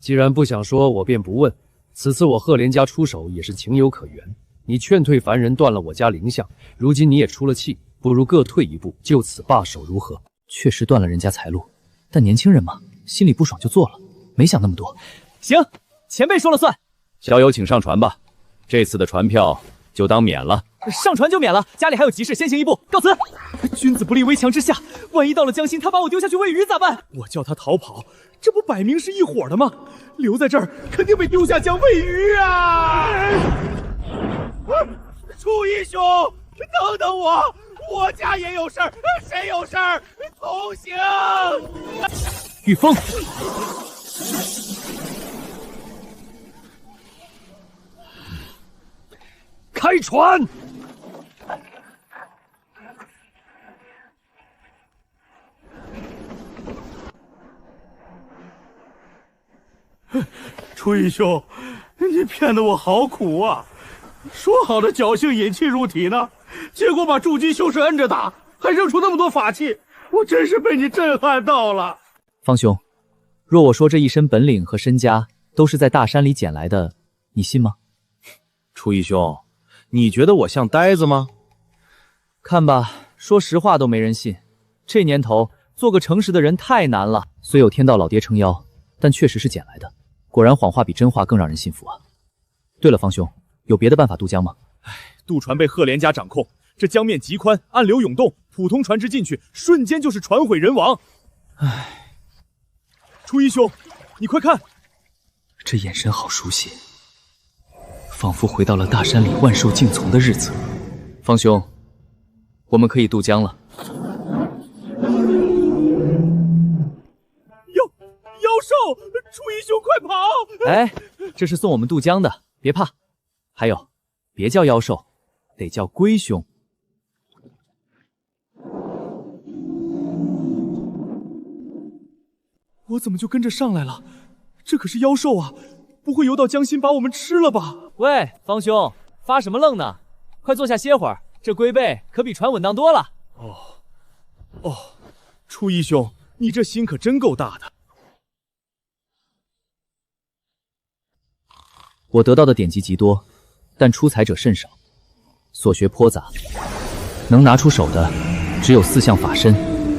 既然不想说，我便不问。此次我赫连家出手也是情有可原。你劝退凡人，断了我家灵象，如今你也出了气，不如各退一步，就此罢手如何？确实断了人家财路，但年轻人嘛，心里不爽就做了，没想那么多。行，前辈说了算。小友请上船吧，这次的船票就当免了。上船就免了，家里还有急事，先行一步，告辞。君子不立危墙之下，万一到了江心，他把我丢下去喂鱼咋办？我叫他逃跑，这不摆明是一伙的吗？留在这儿肯定被丢下江喂鱼啊！初一兄，等等我，我家也有事儿，谁有事儿同行。御风，开船！初一兄，你骗得我好苦啊！说好的侥幸引气入体呢，结果把筑基修士摁着打，还扔出那么多法器，我真是被你震撼到了。方兄，若我说这一身本领和身家都是在大山里捡来的，你信吗？初一兄，你觉得我像呆子吗？看吧，说实话都没人信。这年头，做个诚实的人太难了。虽有天道老爹撑腰，但确实是捡来的。果然谎话比真话更让人信服啊。对了，方兄，有别的办法渡江吗？渡船被赫连家掌控，这江面极宽，暗流涌动，普通船只进去，瞬间就是船毁人亡。初一兄，你快看，这眼神好熟悉，仿佛回到了大山里万兽竞从的日子。方兄，我们可以渡江了。妖兽，初一兄快跑！哎，这是送我们渡江的，别怕。还有，别叫妖兽，得叫龟兄。我怎么就跟着上来了？这可是妖兽啊！不会游到江心把我们吃了吧？喂，方兄，发什么愣呢？快坐下歇会儿，这龟背可比船稳当多了。哦，初一兄，你这心可真够大的。我得到的典籍极多，但出彩者甚少，所学颇杂，能拿出手的只有4项法身、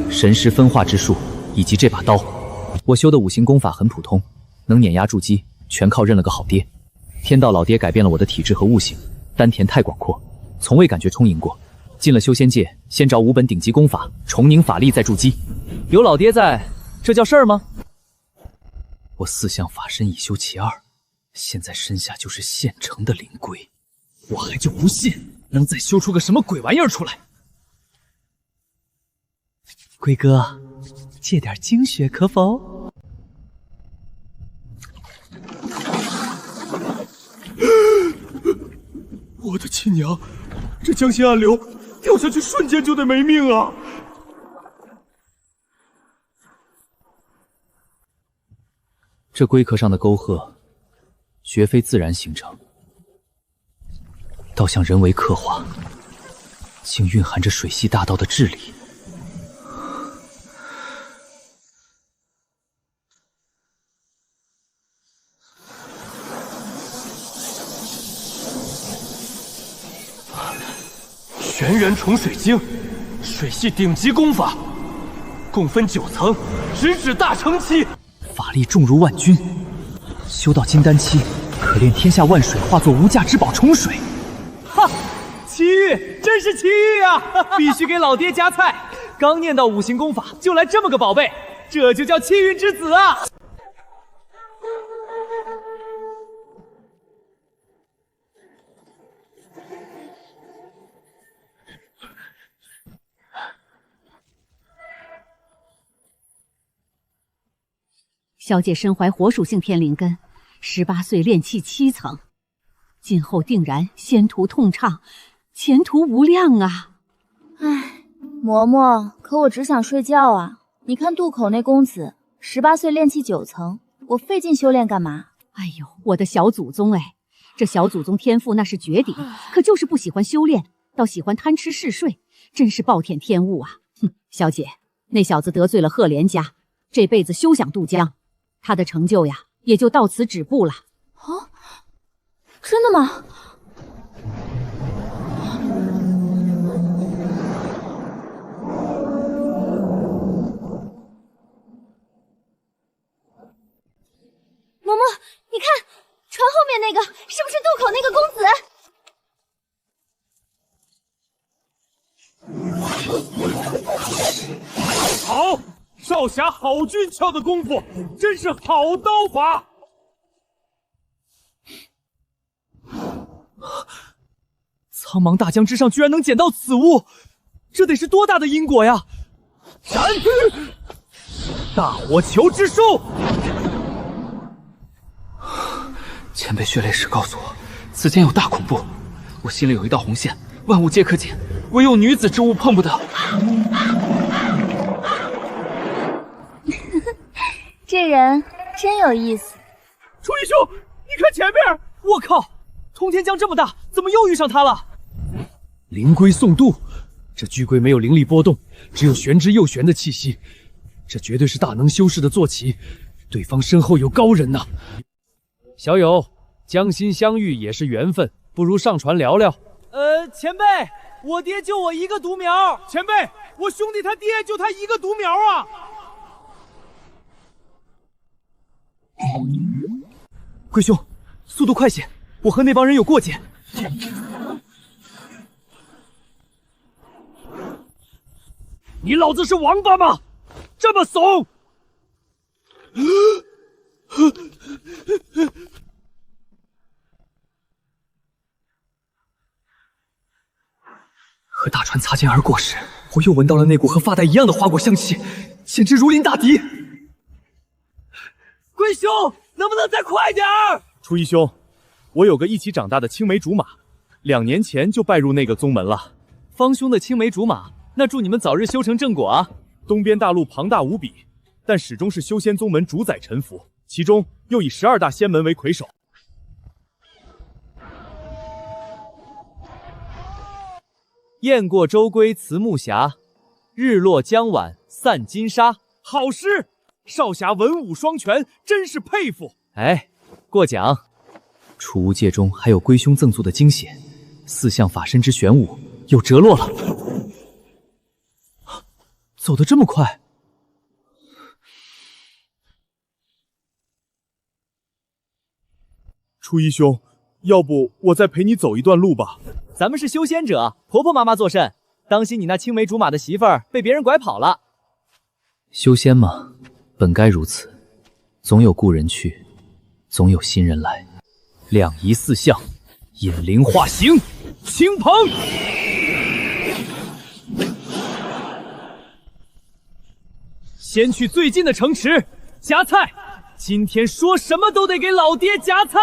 神识分化之术以及这把刀。我修的5行功法很普通，能碾压筑基，全靠认了个好爹。天道老爹改变了我的体质和悟性，丹田太广阔，从未感觉充盈过。进了修仙界，先找5本顶级功法，重凝法力再筑基。有老爹在，这叫事儿吗？我四象法身已修其二，现在身下就是现成的灵龟，我还就不信能再修出个什么鬼玩意儿出来。龟哥，借点精血可否？我的亲娘，这江心暗流掉下去瞬间就得没命啊！这龟壳上的沟壑，绝非自然形成，倒像人为刻画，竟蕴含着水系大道的智理。玄元重水经，水系顶级功法，共分9层，直指大成期。法力重如万钧，修到金丹期，可炼天下万水化作无价之宝重水。哈，奇遇，真是奇遇啊！必须给老爹夹菜。刚念到5行功法，就来这么个宝贝，这就叫气运之子啊！小姐身怀火属性天灵根，18岁炼气7层，今后定然仙途通畅，前途无量啊！唉，嬷嬷，可我只想睡觉啊！你看渡口那公子，18岁炼气9层，我费劲修炼干嘛？哎呦，我的小祖宗哎，这小祖宗天赋那是绝顶，可就是不喜欢修炼，倒喜欢贪吃嗜睡，真是暴殄天物啊！哼，小姐，那小子得罪了赫连家，这辈子休想渡江。他的成就呀，也就到此止步了。啊，真的吗？嬷嬷，你看船后面那个是不是渡口那个公子？好，少侠好俊俏的功夫，真是好刀法。苍茫大江之上居然能捡到此物，这得是多大的因果呀！斩！大火球之术。前辈血泪史告诉我，此间有大恐怖，我心里有一道红线，万物皆可解，唯有女子之物碰不得。这人真有意思。楚义兄，你看前面！我靠，通天江这么大，怎么又遇上他了？灵龟送渡，这巨龟没有灵力波动，只有玄之又玄的气息，这绝对是大能修士的坐骑，对方身后有高人呐！小友，将心相遇也是缘分，不如上船聊聊。前辈，我爹就我一个独苗。前辈，我兄弟他爹就他一个独苗啊！龟兄，速度快些，我和那帮人有过节。你老子是王八吗？这么怂！和大船擦肩而过时，我又闻到了那股和发带一样的花果香气，简直如临大敌。龟兄，能不能再快点儿？初一兄，我有个一起长大的青梅竹马，2年前就拜入那个宗门了。方兄的青梅竹马，那祝你们早日修成正果啊！东边大陆庞大无比，但始终是修仙宗门主宰臣服，其中又以12大仙门为魁首。雁过州归慈木峡，日落江晚散金沙。好诗，少侠文武双全，真是佩服。哎，过奖。储物戒中还有龟兄赠送的精血，4象法身之玄武又折落了。走得这么快？初一兄，要不我再陪你走一段路吧？咱们是修仙者，婆婆妈妈坐镇，当心你那青梅竹马的媳妇儿被别人拐跑了。修仙嘛，本该如此，总有故人去，总有新人来。两仪四象，引灵化形，倾盆。先去最近的城池夹菜，今天说什么都得给老爹夹菜。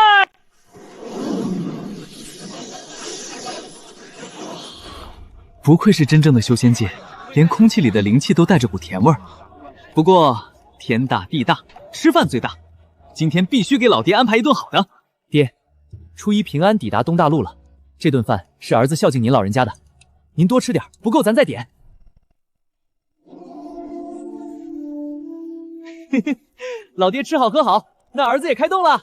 不愧是真正的修仙界，连空气里的灵气都带着股甜味儿。不过天大地大，吃饭最大，今天必须给老爹安排一顿好的。爹，初一平安抵达东大陆了，这顿饭是儿子孝敬您老人家的，您多吃点，不够咱再点。嘿嘿，老爹吃好喝好，那儿子也开动了。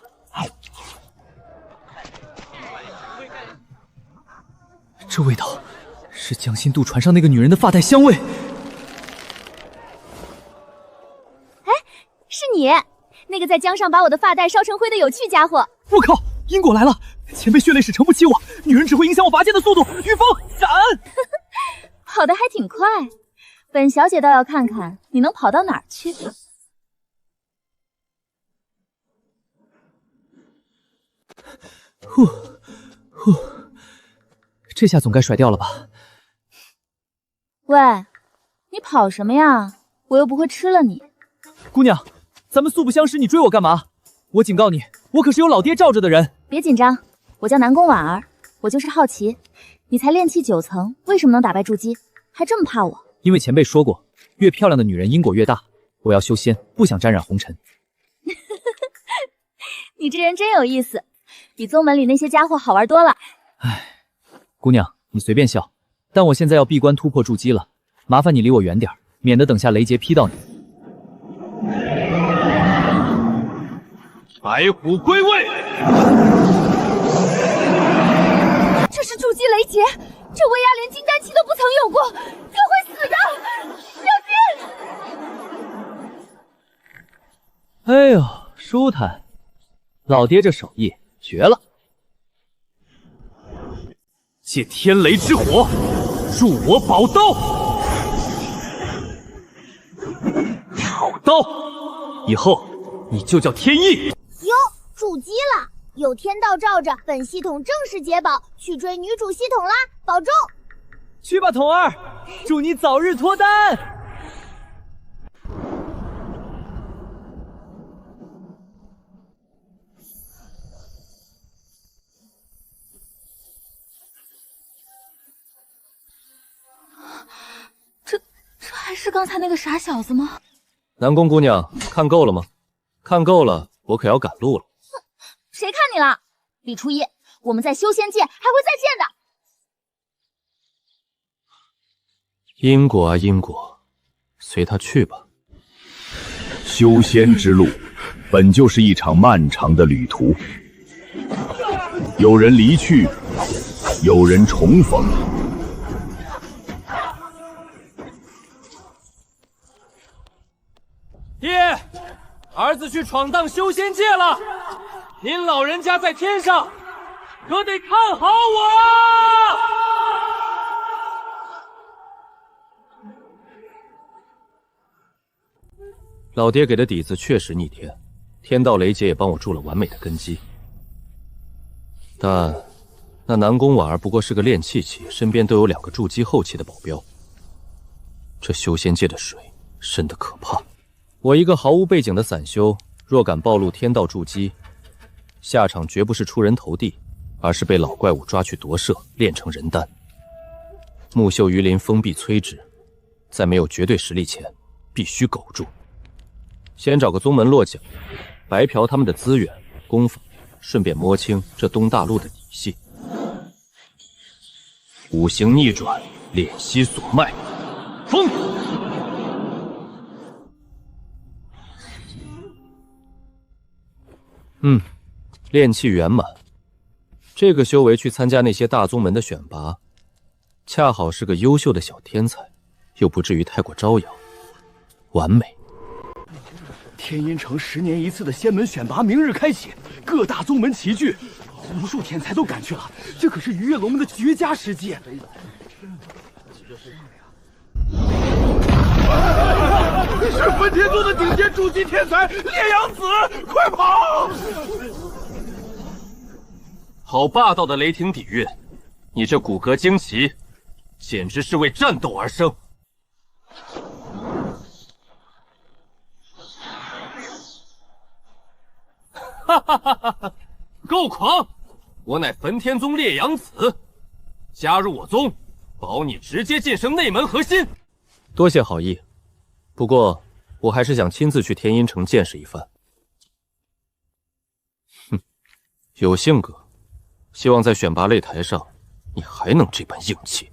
这味道是江心渡船上那个女人的发带香味。哎，是你，那个在江上把我的发带烧成灰的有趣家伙。我靠，因果来了！前辈血泪史承不起我，女人只会影响我拔剑的速度。御风，感恩。跑得还挺快，本小姐倒要看看你能跑到哪儿去。呼，这下总该甩掉了吧？喂，你跑什么呀？我又不会吃了你。姑娘，咱们素不相识，你追我干嘛？我警告你，我可是有老爹罩着的人。别紧张，我叫南宫婉儿，我就是好奇，你才炼气9层，为什么能打败筑基，还这么怕我？因为前辈说过，越漂亮的女人因果越大。我要修仙，不想沾染红尘。你这人真有意思，比宗门里那些家伙好玩多了。唉，姑娘，你随便笑，但我现在要闭关突破筑基了，麻烦你离我远点，免得等下雷劫劈到你。白虎归位。这是筑基雷劫，这威压连金丹期都不曾有过，他会死的！小心！哎呦，舒坦，老爹这手艺绝了！借天雷之火，助我宝刀。好刀，以后你就叫天意。哟，筑基了，有天道罩着，本系统正式解宝，去追女主系统啦！保重。去吧，童儿，祝你早日脱单。这还是刚才那个傻小子吗？南宫姑娘，看够了吗？看够了，我可要赶路了。谁看你了？李初一，我们在修仙界还会再见的。因果啊因果，随他去吧。修仙之路本就是一场漫长的旅途，有人离去，有人重逢。爹，儿子去闯荡修仙界了，您老人家在天上可得看好我啊！老爹给的底子确实逆天，天道雷劫也帮我筑了完美的根基。但那南宫婉儿不过是个炼气期，身边都有2个筑基后期的保镖。这修仙界的水深得可怕。我一个毫无背景的散修，若敢暴露天道筑基，下场绝不是出人头地，而是被老怪物抓去夺舍，炼成人丹。木秀于林，风必摧之。在没有绝对实力前，必须苟住。先找个宗门落脚，白嫖他们的资源、功法，顺便摸清这东大陆的底细。五行逆转，敛息所脉，风！炼气圆满。这个修为去参加那些大宗门的选拔，恰好是个优秀的小天才，又不至于太过招摇，完美。天阴城10年一次的仙门选拔明日开启，各大宗门齐聚，无数天才都赶去了，这可是鱼跃龙门的绝佳时机。是分分天宗的顶尖筑基天才烈阳子，快跑！好霸道的雷霆底蕴，你这骨骼惊奇，简直是为战斗而生。哈哈哈哈哈！够狂！我乃焚天宗烈阳子，加入我宗，保你直接晋升内门核心。多谢好意，不过我还是想亲自去天阴城见识一番。哼，有性格，希望在选拔擂台上，你还能这般硬气。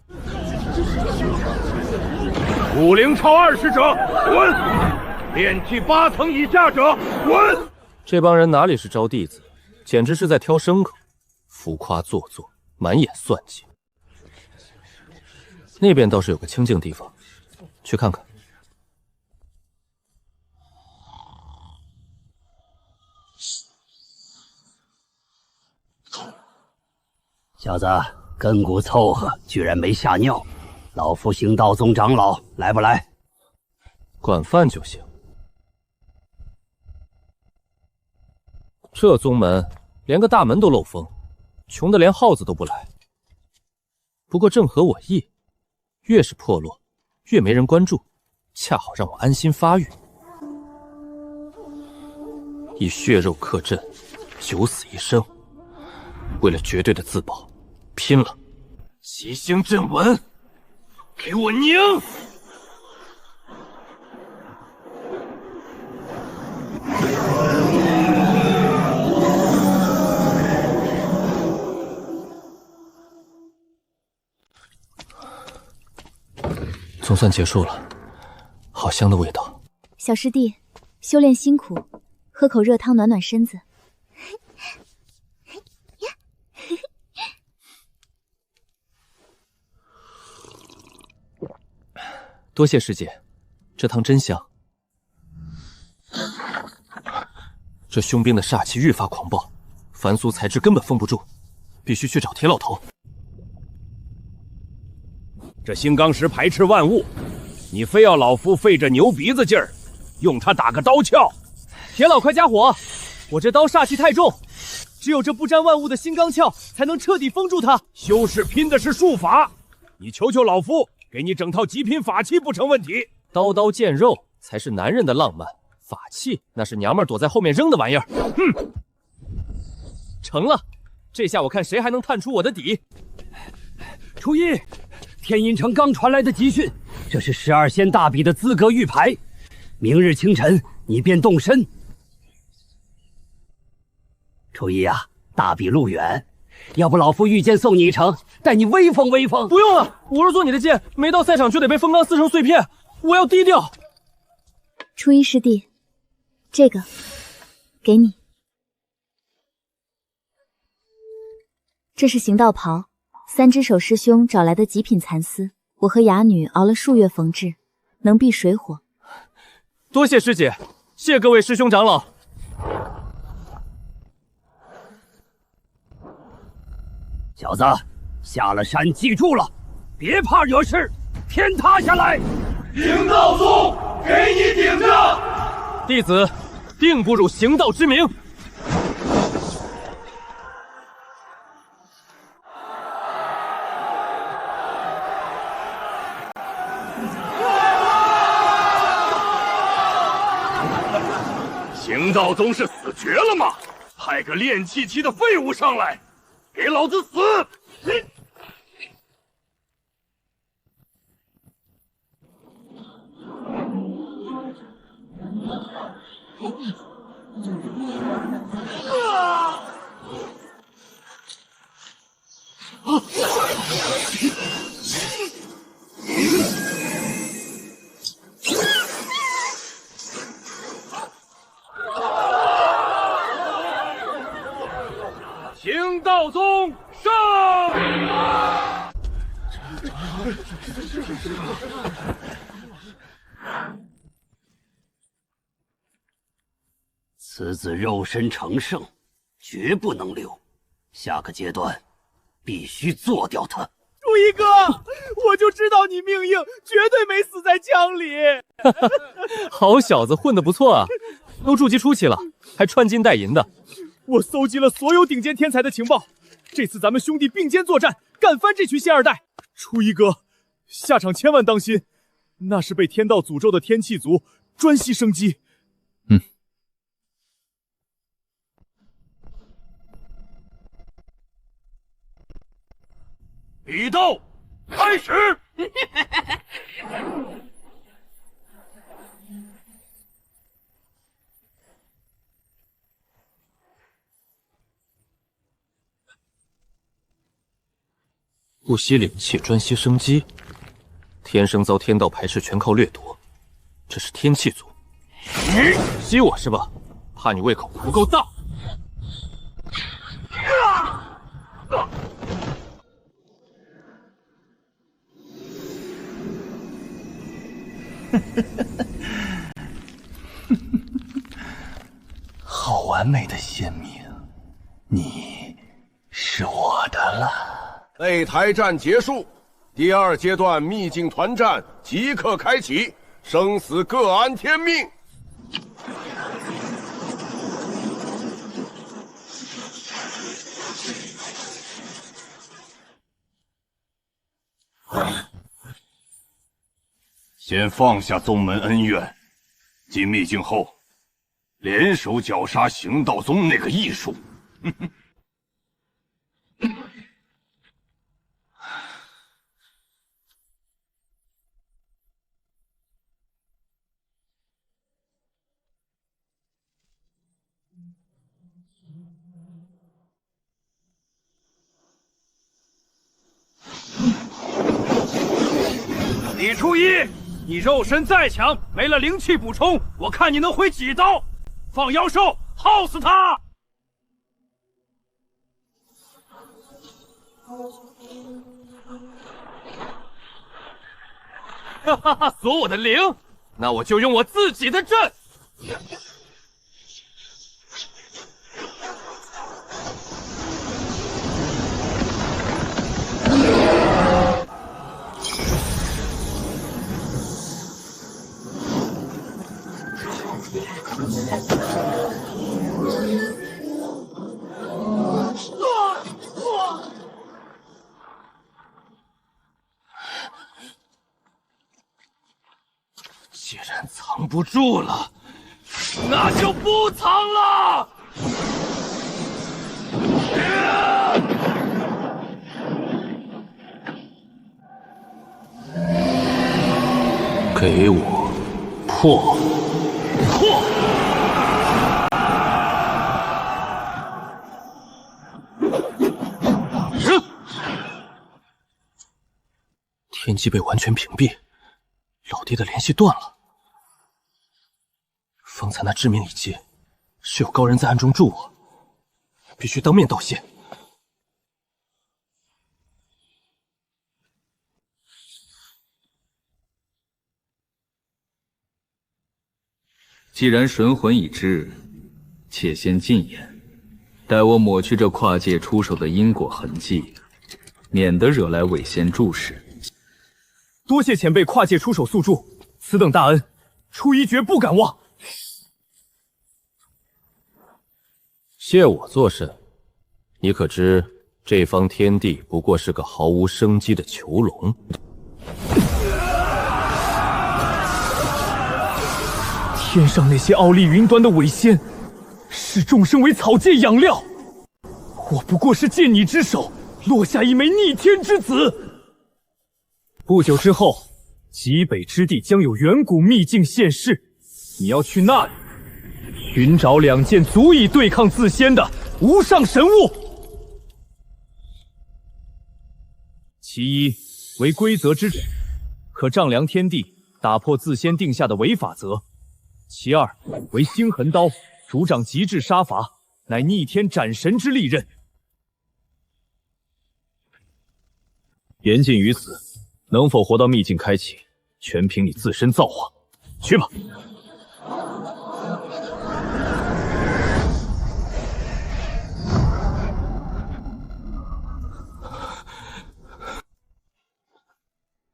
武灵超20者滚，炼气8层以下者滚。这帮人哪里是招弟子，简直是在挑牲口，浮夸做作，满眼算计。那边倒是有个清静地方，去看看。小子，根骨凑合，居然没吓尿。老夫行道宗长老，来不来？管饭就行。这宗门连个大门都漏风，穷得连耗子都不来。不过正合我意，越是破落，越没人关注，恰好让我安心发育。以血肉克阵，九死一生，为了绝对的自保，拼了！齐星阵纹，给我拧！总算结束了，好香的味道。小师弟，修炼辛苦，喝口热汤暖暖身子。多谢师姐，这汤真香。这凶兵的煞气愈发狂暴，凡俗材质根本封不住，必须去找铁老头。这星罡石排斥万物，你非要老夫费这牛鼻子劲儿，用它打个刀鞘？铁老快加火！我这刀煞气太重，只有这不沾万物的星罡鞘才能彻底封住它。修士拼的是术法，你求求老夫，给你整套极品法器不成问题。刀刀见肉才是男人的浪漫，法器那是娘们躲在后面扔的玩意儿。哼，成了，这下我看谁还能探出我的底。初一，天阴城刚传来的集训，这是12仙大比的资格玉牌，明日清晨你便动身。初一啊，大比路远，要不老夫御剑送你一程，带你威风威风。不用了，我若做你的剑，没到赛场就得被风罡撕成碎片。我要低调。初一师弟，这个给你。这是行道袍，3只手师兄找来的极品蚕丝，我和哑女熬了数月缝制，能避水火。多谢师姐，谢各位师兄长老。小子，下了山记住了，别怕惹事，天塌下来！行道宗给你顶着！弟子定不辱行道之名。行道宗是死绝了吗？派个炼气期的废物上来，给老子死！行道宗上！此子肉身成圣，绝不能留。下个阶段，必须做掉他。初一哥，我就知道你命硬，绝对没死在枪里。好小子，混得不错啊，都筑基初期了，还穿金戴银的。我搜集了所有顶尖天才的情报，这次咱们兄弟并肩作战，干翻这群仙二代。初一哥，下场千万当心，那是被天道诅咒的天气族，专吸生机。比斗开始。不吸灵气，专吸生机，天生遭天道排斥，全靠掠夺。这是天气族，吸我是吧？怕你胃口不够大。好完美的仙命，你是我的了。擂台战结束，第二阶段秘境团战即刻开启，生死各安天命。先放下宗门恩怨，进秘境后，联手绞杀行道宗那个异术。李初一，你肉身再强，没了灵气补充，我看你能回几刀？放妖兽，耗死他！哈哈哈！锁我的灵，那我就用我自己的阵。既然藏不住了，那就不藏了。给我破！天机被完全屏蔽，老爹的联系断了。方才那致命一击，是有高人在暗中助我，必须当面道谢。既然神魂已至，且先禁言，待我抹去这跨界出手的因果痕迹，免得惹来伪仙注视。多谢前辈跨界出手速助，此等大恩，初一绝不敢忘。谢我作甚？你可知这方天地不过是个毫无生机的囚笼？天上那些傲立云端的伪仙，视众生为草芥养料，我不过是借你之手落下一枚逆天之子。不久之后，极北之地将有远古秘境现世，你要去那里寻找2件足以对抗自仙的无上神物。其一为规则之指，可丈量天地，打破自仙定下的伪法则；其二为星痕刀，主掌极致杀伐，乃逆天斩神之利刃。言尽于此，能否活到秘境开启，全凭你自身造化。去吧。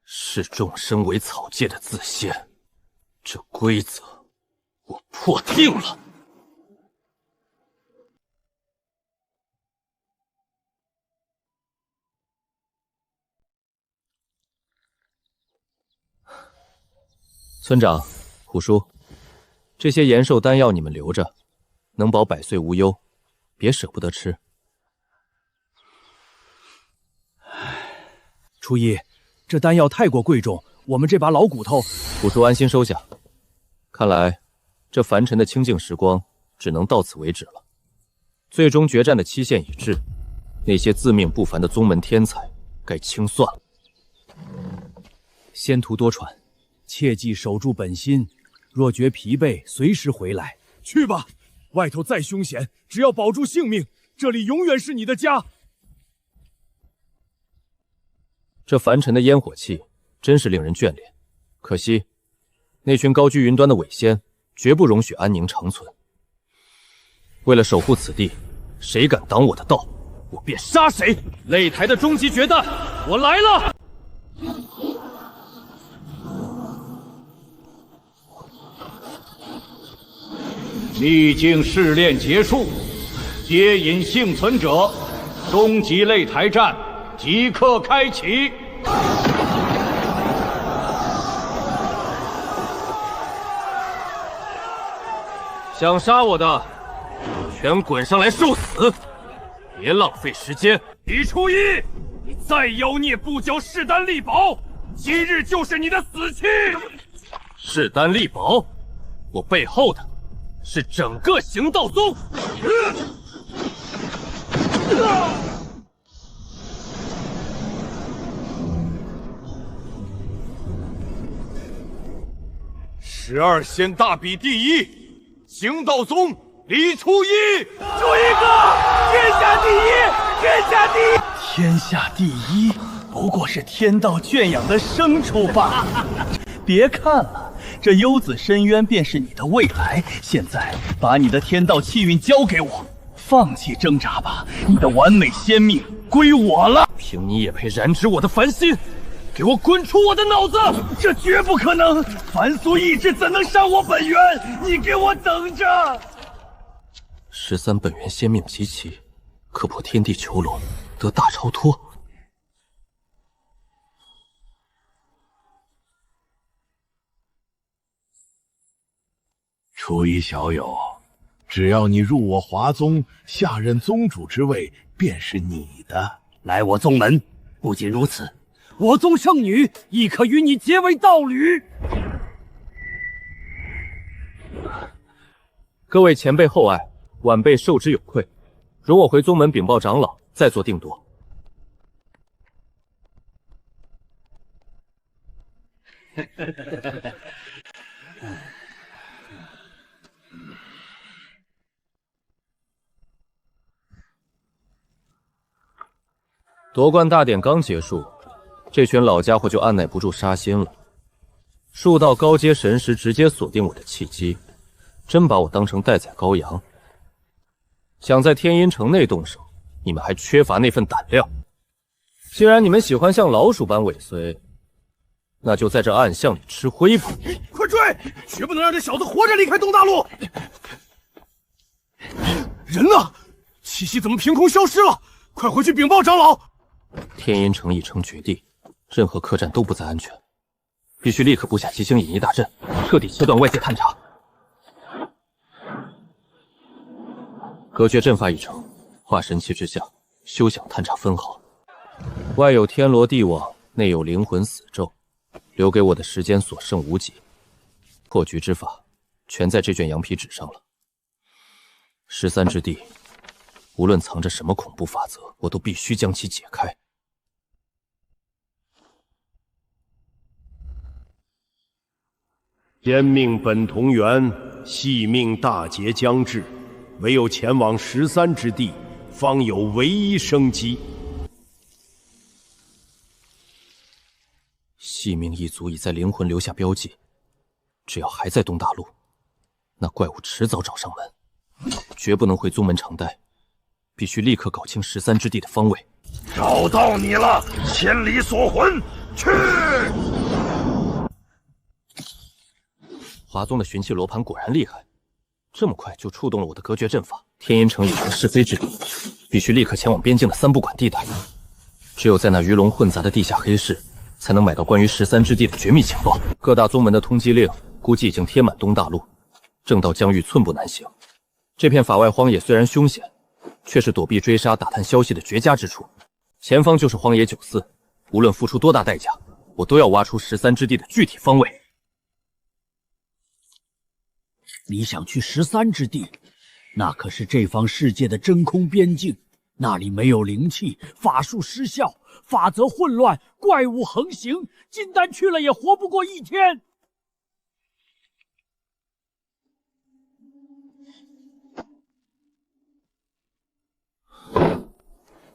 视众生为草芥的自仙，这规则我破定了。村长，虎叔，这些延寿丹药你们留着，能保百岁无忧，别舍不得吃。初一，这丹药太过贵重，我们这把老骨头……虎叔安心收下。看来，这凡尘的清静时光只能到此为止了。最终决战的期限已至，那些自命不凡的宗门天才该清算了。仙途多舛，切记守住本心。若觉疲惫，随时回来。去吧，外头再凶险，只要保住性命，这里永远是你的家。这凡尘的烟火气真是令人眷恋，可惜那群高居云端的伪仙绝不容许安宁长存。为了守护此地，谁敢挡我的道，我便杀谁！擂台的终极决战，我来了！秘境试炼结束，接引幸存者，终极擂台战即刻开启。想杀我的，全滚上来受死！别浪费时间。李初一，你再妖孽不缴势单力保，今日就是你的死期！势单力保，我背后的是整个行道宗。12仙大比第一，行道宗李初一，初一哥，天下第一，天下第一，天下第一不过是天道圈养的牲畜罢了。别看了，这幽子深渊便是你的未来。现在把你的天道气运交给我，放弃挣扎吧，你的完美仙命归我了。凭你也配染指我的凡心？给我滚出我的脑子！这绝不可能，凡俗意志怎能伤我本源？你给我等着！13本源仙命集齐，可破天地囚笼，得大超脱。初一小友，只要你入我华宗，下任宗主之位便是你的。来我宗门，不仅如此，我宗圣女亦可与你结为道侣。各位前辈厚爱，晚辈受之有愧，容我回宗门禀报长老，再做定夺。夺冠大典刚结束，这群老家伙就按耐不住杀心了。数道高阶神识直接锁定我的契机，真把我当成待宰羔羊。想在天阴城内动手，你们还缺乏那份胆量。既然你们喜欢像老鼠般尾随，那就在这暗巷里吃灰吧！快追！绝不能让这小子活着离开东大陆！人呢？气息怎么凭空消失了？快回去禀报长老！天阴城已成绝地，任何客栈都不再安全，必须立刻布下吉星引一大阵，彻底切断外界探查。隔绝阵法已成，化神器之下，休想探查分毫。外有天罗地网，内有灵魂死咒，留给我的时间所剩无几。破局之法，全在这卷羊皮纸上了。13之地，无论藏着什么恐怖法则，我都必须将其解开。天命本同源，系命大劫将至，唯有前往13之地，方有唯一生机。系命一族已在灵魂留下标记，只要还在东大陆，那怪物迟早找上门，绝不能回宗门常待，必须立刻搞清13之地的方位。找到你了，千里锁魂，去！华宗的寻气罗盘果然厉害，这么快就触动了我的隔绝阵法。天阴城有个是非之地，必须立刻前往边境的三不管地带。只有在那鱼龙混杂的地下黑市，才能买到关于13之地的绝密情报。各大宗门的通缉令估计已经贴满东大陆，正道疆域寸步难行。这片法外荒野虽然凶险，却是躲避追杀、打探消息的绝佳之处。前方就是荒野九寺，无论付出多大代价，我都要挖出13之地的具体方位。你想去13之地？那可是这方世界的真空边境，那里没有灵气，法术失效，法则混乱，怪物横行，金丹去了也活不过1天。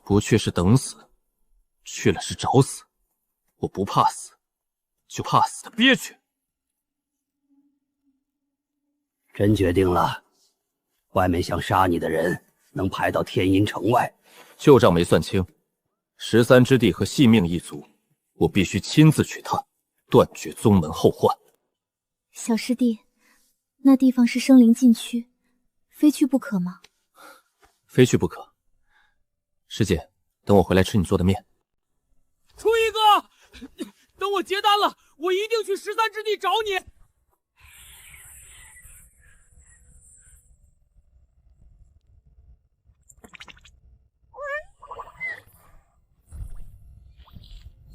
不去是等死，去了是找死。我不怕死，就怕死的憋屈。真决定了，外面想杀你的人能排到天阴城外。旧账没算清，13之地和细命一族，我必须亲自去探，断绝宗门后患。小师弟，那地方是生灵禁区，非去不可吗？非去不可。师姐，等我回来吃你做的面。初一哥，等我结丹了，我一定去13之地找你。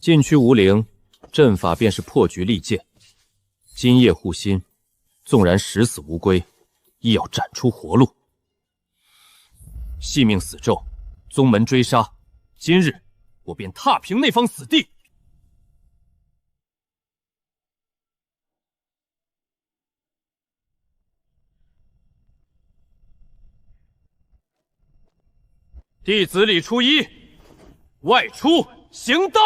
禁区无灵，阵法便是破局利剑。今夜护心，纵然十死无归，亦要斩出活路。细命死咒，宗门追杀，今日我便踏平那方死地。弟子李初一，外出行道。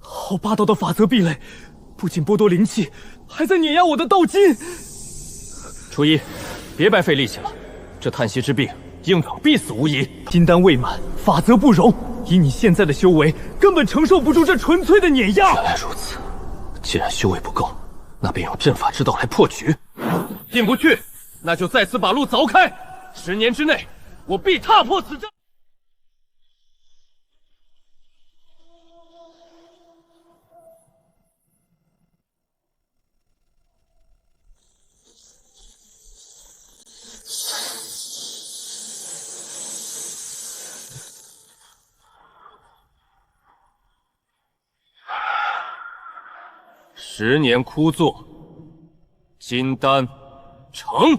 好霸道的法则壁垒，不仅剥夺灵气，还在碾压我的道金。初一，别白费力气了，这叹息之病硬等必死无疑。金丹未满，法则不容。以你现在的修为，根本承受不住这纯粹的碾压。原来如此，既然修为不够，那便用阵法之道来破局。进不去，那就再次把路凿开。10年之内，我必踏破此阵。10年枯坐，金丹成。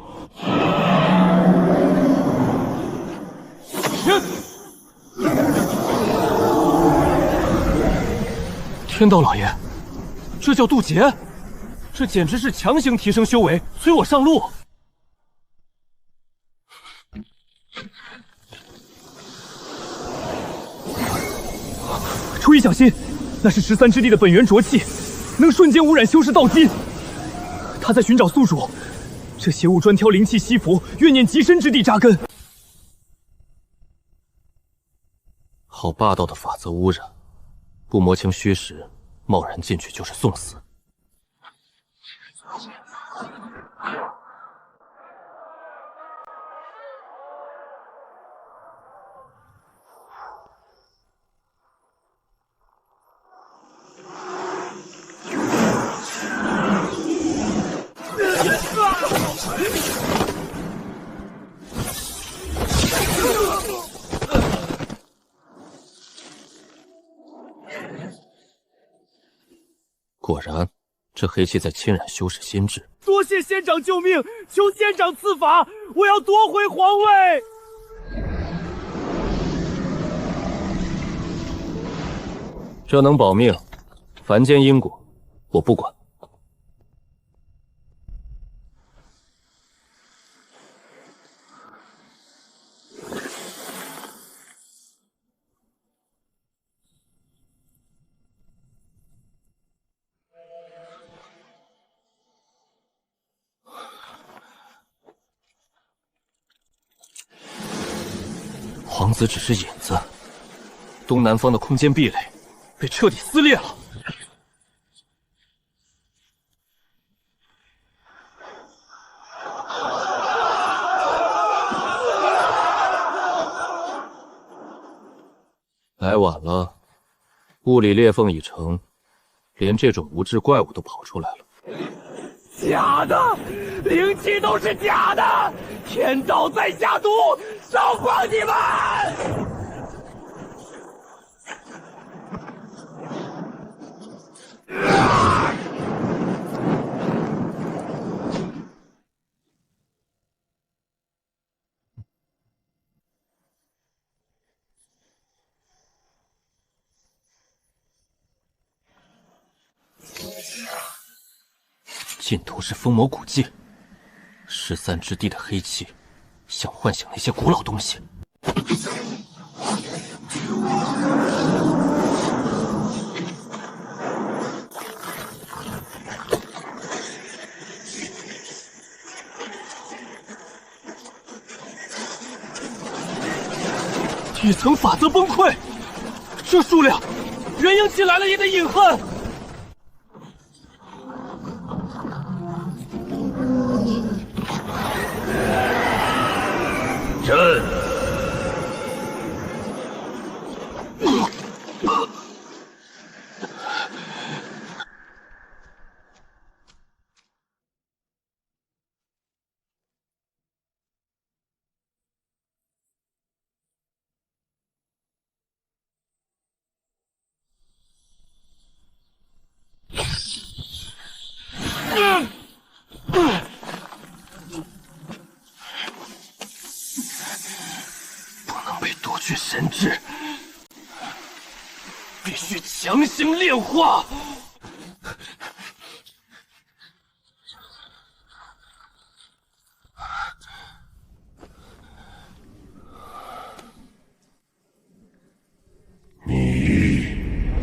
天道老爷，这叫渡劫，这简直是强行提升修为，催我上路。初一小心，那是13之地的本源浊气。能瞬间污染修士道金，他在寻找宿主。这邪物专挑灵气稀薄、怨念极深之地扎根。好霸道的法则污染，不摸清虚实，贸然进去就是送死。果然，这黑气在侵染修士心智。多谢仙长救命，求仙长赐法，我要夺回皇位。这能保命，凡间因果我不管。皇子只是引子，东南方的空间壁垒被彻底撕裂了。来晚了，物理裂缝已成，连这种无知怪物都跑出来了。假的，灵气都是假的，天道在下毒，烧光你们！尽头是封魔古迹，13之地的黑气，想唤醒那些古老东西。底层法则崩溃，这数量，元婴起来了也得饮恨。朕夺去神智，必须强行炼化。你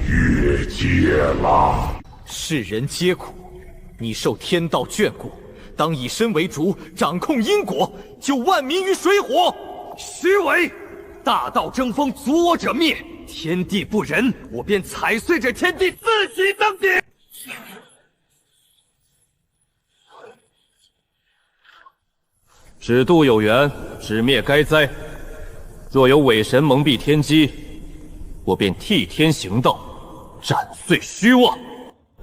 越界了。世人皆苦，你受天道眷顾，当以身为主，掌控因果，救万民于水火。虚伪！大道争锋，阻我者灭。天地不仁，我便踩碎这天地，自己登顶。只渡有缘，只灭该灾。若有伪神蒙蔽天机，我便替天行道，斩碎虚妄。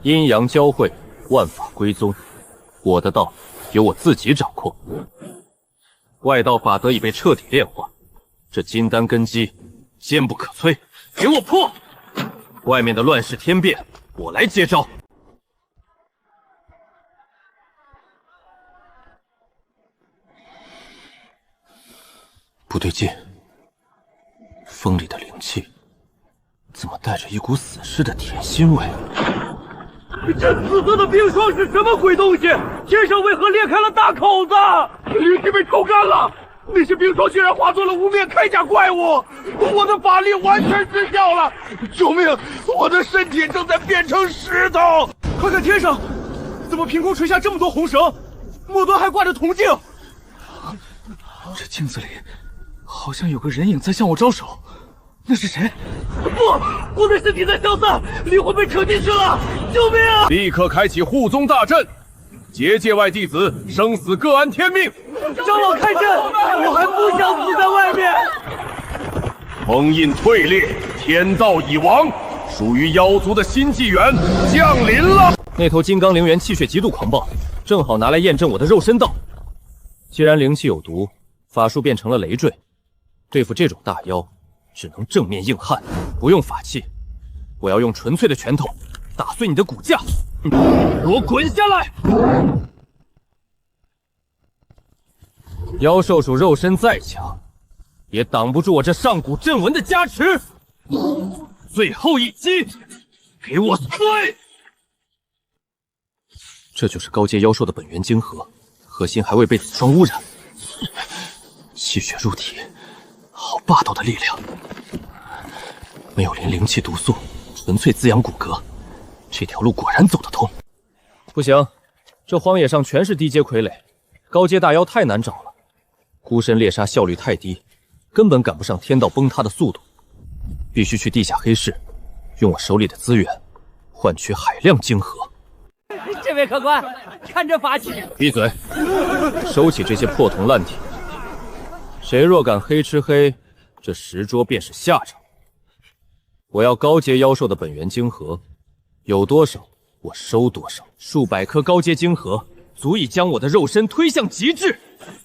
阴阳交汇，万法归宗。我的道由我自己掌控。外道法则已被彻底炼化。这金丹根基坚不可摧，给我破！外面的乱世天变，我来接招。不对劲，风里的灵气怎么带着一股死尸的甜腥味？这紫色的冰霜是什么鬼东西？天上为何裂开了大口子？灵气被抽干了。那些冰霜居然化作了无面铠甲怪物，我的法力完全失效了！救命！我的身体正在变成石头！快看天上，怎么凭空垂下这么多红绳？末端还挂着铜镜。这镜子里好像有个人影在向我招手，那是谁？不，我的身体在消散，灵魂被扯进去了！救命啊！立刻开启护宗大阵，结界外弟子生死各安天命。长老开阵，我还不想死在外面。封印退裂，天道已亡，属于妖族的新纪元降临了。那头金刚灵元气血极度狂暴，正好拿来验证我的肉身道。既然灵气有毒，法术变成了累赘，对付这种大妖，只能正面硬汉，不用法器。我要用纯粹的拳头打碎你的骨架！给我滚下来！妖兽属肉身再强，也挡不住我这上古阵纹的加持。最后一击！给我碎！这就是高阶妖兽的本源晶核，核心还未被子霜污染，吸血入体，好霸道的力量！没有连灵气毒素，纯粹滋养骨骼，这条路果然走得通。不行，这荒野上全是低阶傀儡，高阶大妖太难找了，孤身猎杀效率太低，根本赶不上天道崩塌的速度。必须去地下黑市，用我手里的资源换取海量晶核。这位客官，看这法器！闭嘴！收起这些破铜烂铁。谁若敢黑吃黑，这10桌便是下场。我要高阶妖兽的本源晶核，有多少我收多少。数百颗高阶晶核足以将我的肉身推向极致。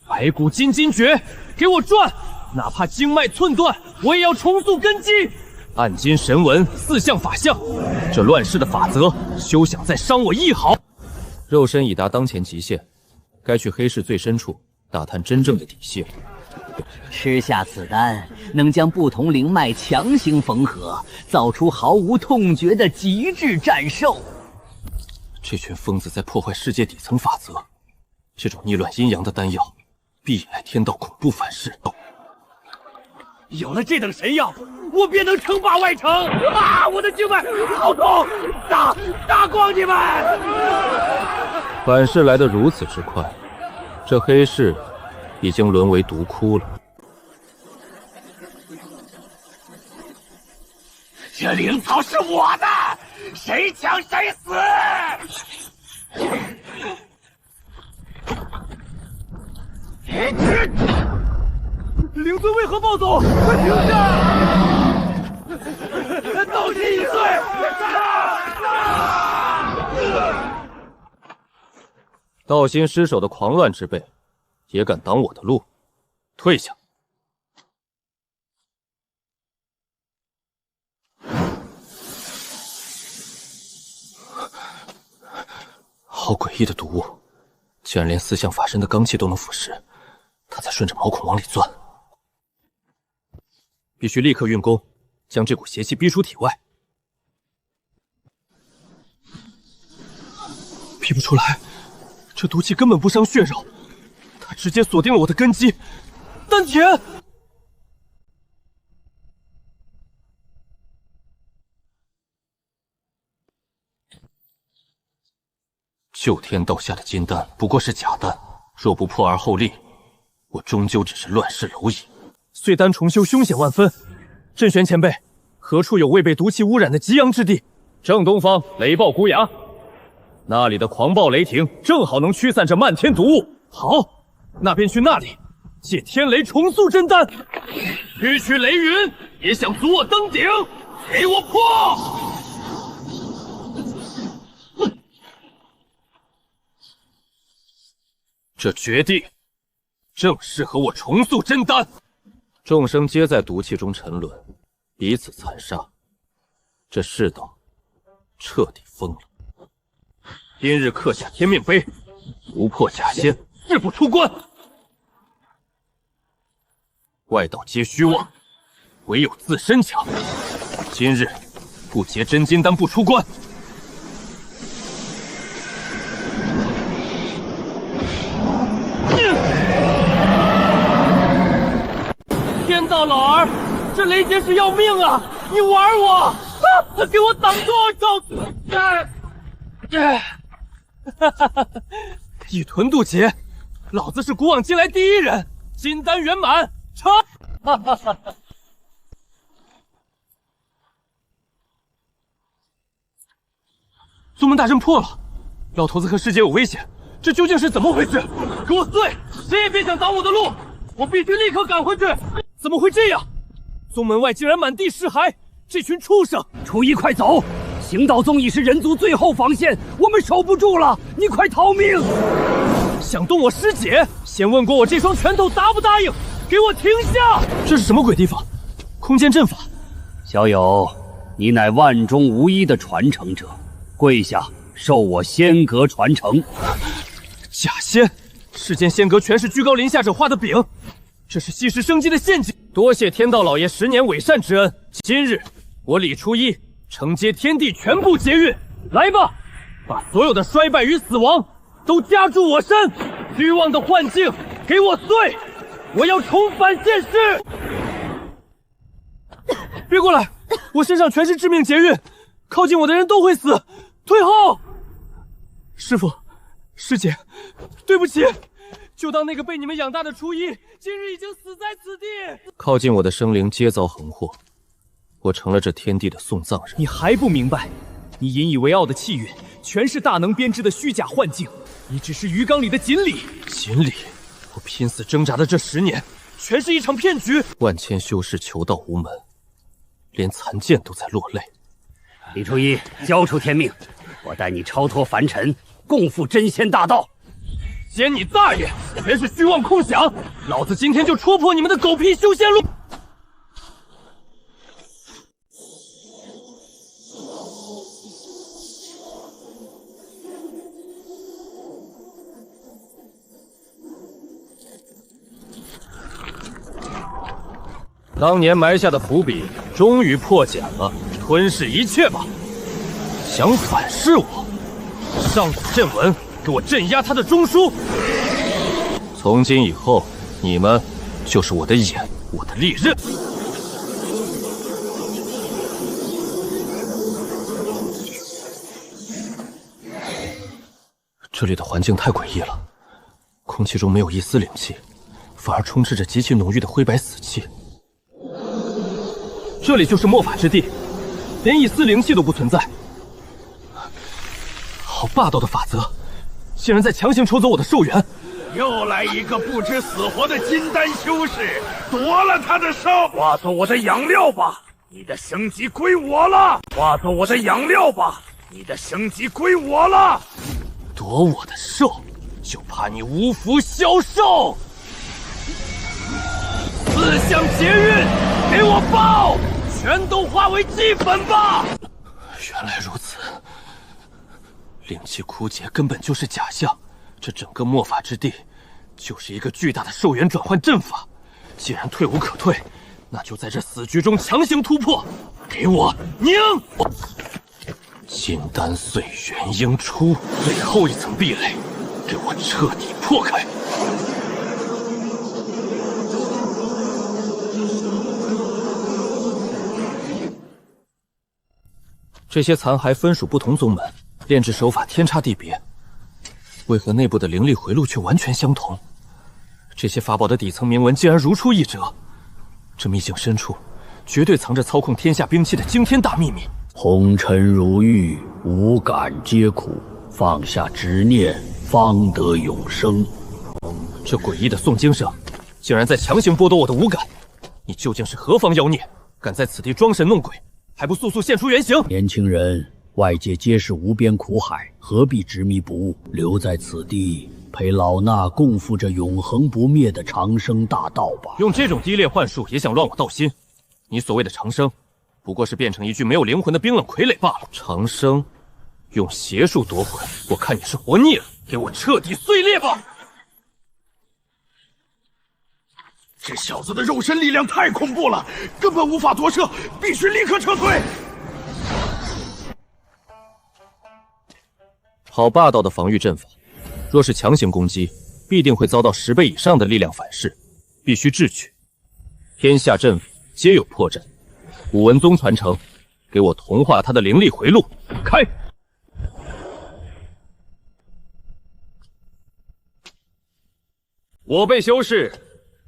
白骨金金诀，给我转！哪怕经脉寸断，我也要重塑根基。暗金神纹，4象法相，这乱世的法则，休想再伤我一毫。肉身已达当前极限，该去黑市最深处打探真正的底细了。吃下此丹，能将不同灵脉强行缝合，造出毫无痛觉的极致战兽。这群疯子在破坏世界底层法则，这种逆乱阴阳的丹药，必引来天道恐怖反噬。有了这等神药，我便能称霸外城！啊，我的经脉好痛！打光你们！反噬来得如此之快，这黑市已经沦为毒窟了。这灵草是我的，谁抢谁死！灵尊为何暴走？快停下！斗心已碎！道心失守的狂乱之辈，也敢挡我的路？退下！好诡异的毒物，竟然连4象法身的罡气都能腐蚀，他在顺着毛孔往里钻。必须立刻运功，将这股邪气逼出体外。逼不出来，这毒气根本不伤血肉，它直接锁定了我的根基，丹田。救天道下的金丹不过是假丹，若不破而后立，我终究只是乱世蝼蚁。碎丹重修凶险万分，镇玄前辈，何处有未被毒气污染的极阳之地？正东方雷暴谷崖，那里的狂暴雷霆正好能驱散这漫天毒物。好，那便去那里借天雷重塑真丹。区区雷云也想阻我登顶？给我破！这绝地正适合我重塑真丹。众生皆在毒气中沉沦，彼此残杀，这世道彻底疯了。今日刻下天命碑，不破假仙，誓不出关。外道皆虚妄，唯有自身强。今日不结真金丹，不出关。天道老儿，这雷劫是要命啊！你玩我啊！给我挡住！以屯渡劫，老子是古往今来第一人，金丹圆满，成！宗门大阵破了，老头子和师姐有危险，这究竟是怎么回事？给我碎！谁也别想挡我的路！我必须立刻赶回去！怎么会这样？宗门外竟然满地尸骸，这群畜生！初一，快走！行道宗已是人族最后防线，我们守不住了，你快逃命！想动我师姐，先问过我这双拳头答不答应？给我停下！这是什么鬼地方？空间阵法。小友，你乃万中无一的传承者，跪下，受我仙阁传承。假仙！世间仙阁全是居高临下者画的饼，这是吸食生机的陷阱。多谢天道老爷10年伪善之恩，今日我李初一承接天地全部劫运，来吧，把所有的衰败与死亡都加诸我身，虚妄的幻境给我碎！我要重返现实！别过来，我身上全是致命劫运，靠近我的人都会死，退后！师父，师姐，对不起，就当那个被你们养大的初一，今日已经死在此地。靠近我的生灵皆遭横祸，我成了这天地的送葬人。你还不明白？你引以为傲的气运，全是大能编织的虚假幻境，你只是鱼缸里的锦鲤。锦鲤，我拼死挣扎的这10年，全是一场骗局。万千修士求道无门，连残剑都在落泪。李初一，交出天命，我带你超脱凡尘，共赴真仙大道。奸你大爷！全是虚妄空想！老子今天就戳破你们的狗屁修仙路！当年埋下的伏笔终于破茧了，吞噬一切吧！想反噬我，上古阵文，给我镇压他的中枢！从今以后，你们就是我的眼，我的利刃。这里的环境太诡异了，空气中没有一丝灵气，反而充斥着极其浓郁的灰白死气。这里就是末法之地，连一丝灵气都不存在。好霸道的法则，竟然在强行抽走我的寿元！又来一个不知死活的金丹修士，夺了他的寿，化作我的养料吧！你的升级归我了，化作我的养料吧！你的升级归我了。夺我的寿，就怕你无福消受！思想劫运，给我爆！全都化为齑粉吧！原来如此，灵气枯竭根本就是假象，这整个末法之地就是一个巨大的寿元转换阵法。既然退无可退，那就在这死局中强行突破，给我拧！金丹碎元婴出，最后一层壁垒，给我彻底破开！这些残骸分属不同宗门，炼制手法天差地别，为何内部的灵力回路却完全相同？这些法宝的底层铭文竟然如出一辙，这秘境深处绝对藏着操控天下兵器的惊天大秘密。红尘如玉，五感皆苦，放下执念，方得永生。这诡异的诵经声，竟然在强行剥夺我的五感！你究竟是何方妖孽，敢在此地装神弄鬼？还不速速现出原形！年轻人，外界皆是无边苦海，何必执迷不悟？留在此地，陪老衲共赴这永恒不灭的长生大道吧。用这种低劣幻术也想乱我道心？你所谓的长生，不过是变成一具没有灵魂的冰冷傀儡罢了。长生，用邪术夺魂，我看你是活腻了，给我彻底碎裂吧！这小子的肉身力量太恐怖了，根本无法夺舍，必须立刻撤退！好霸道的防御阵法，若是强行攻击，必定会遭到10倍以上的力量反噬，必须智取。天下阵法皆有破绽，武文宗传承，给我同化他的灵力回路，开！我辈修士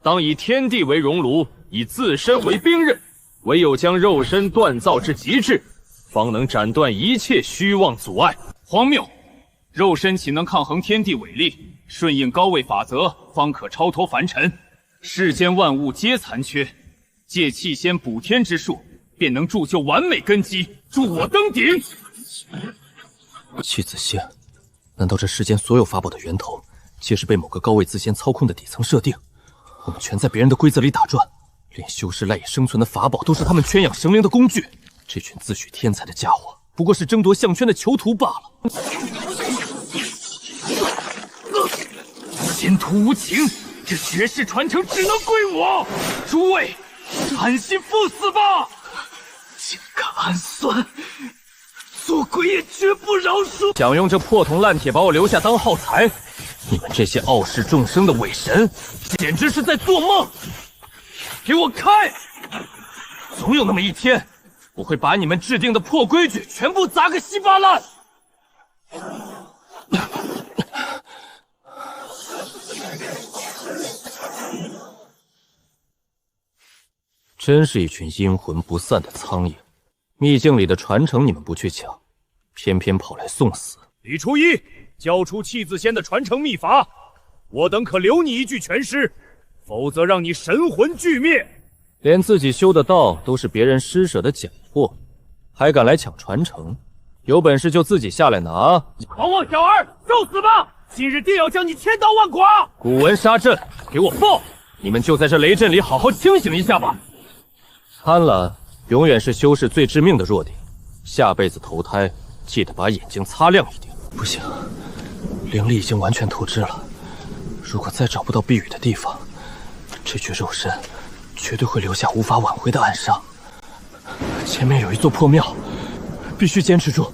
当以天地为熔炉，以自身为兵刃，唯有将肉身锻造至极致，方能斩断一切虚妄阻碍。荒谬！肉身岂能抗衡天地伟力？顺应高位法则，方可超脱凡尘。世间万物皆残缺，借气仙补天之术，便能铸就完美根基，助我登顶。气子仙，难道这世间所有法宝的源头，皆是被某个高位自仙操控的底层设定？我们全在别人的规则里打转，连修士赖以生存的法宝都是他们圈养神灵的工具。这群自诩天才的家伙，不过是争夺项圈的囚徒罢了。前途无情，这绝世传承只能归我。诸位，安心赴死吧！竟敢暗算，做鬼也绝不饶恕！想用这破铜烂铁把我留下当耗材，你们这些傲视众生的伪神，简直是在做梦！给我开！总有那么一天，我会把你们制定的破规矩全部砸个稀巴烂！真是一群阴魂不散的苍蝇！秘境里的传承你们不去抢，偏偏跑来送死。李初一，交出气字仙的传承秘法，我等可留你一具全尸，否则让你神魂俱灭。连自己修的道都是别人施舍的假货，还敢来抢传承？有本事就自己下来拿！狂妄小儿，受死吧！今日定要将你千刀万剐！古文杀阵，给我报！你们就在这雷阵里好好清醒一下吧。贪婪永远是修士最致命的弱点，下辈子投胎记得把眼睛擦亮一点。不行，灵力已经完全透支了，如果再找不到避雨的地方，这具肉身绝对会留下无法挽回的暗伤。前面有一座破庙，必须坚持住，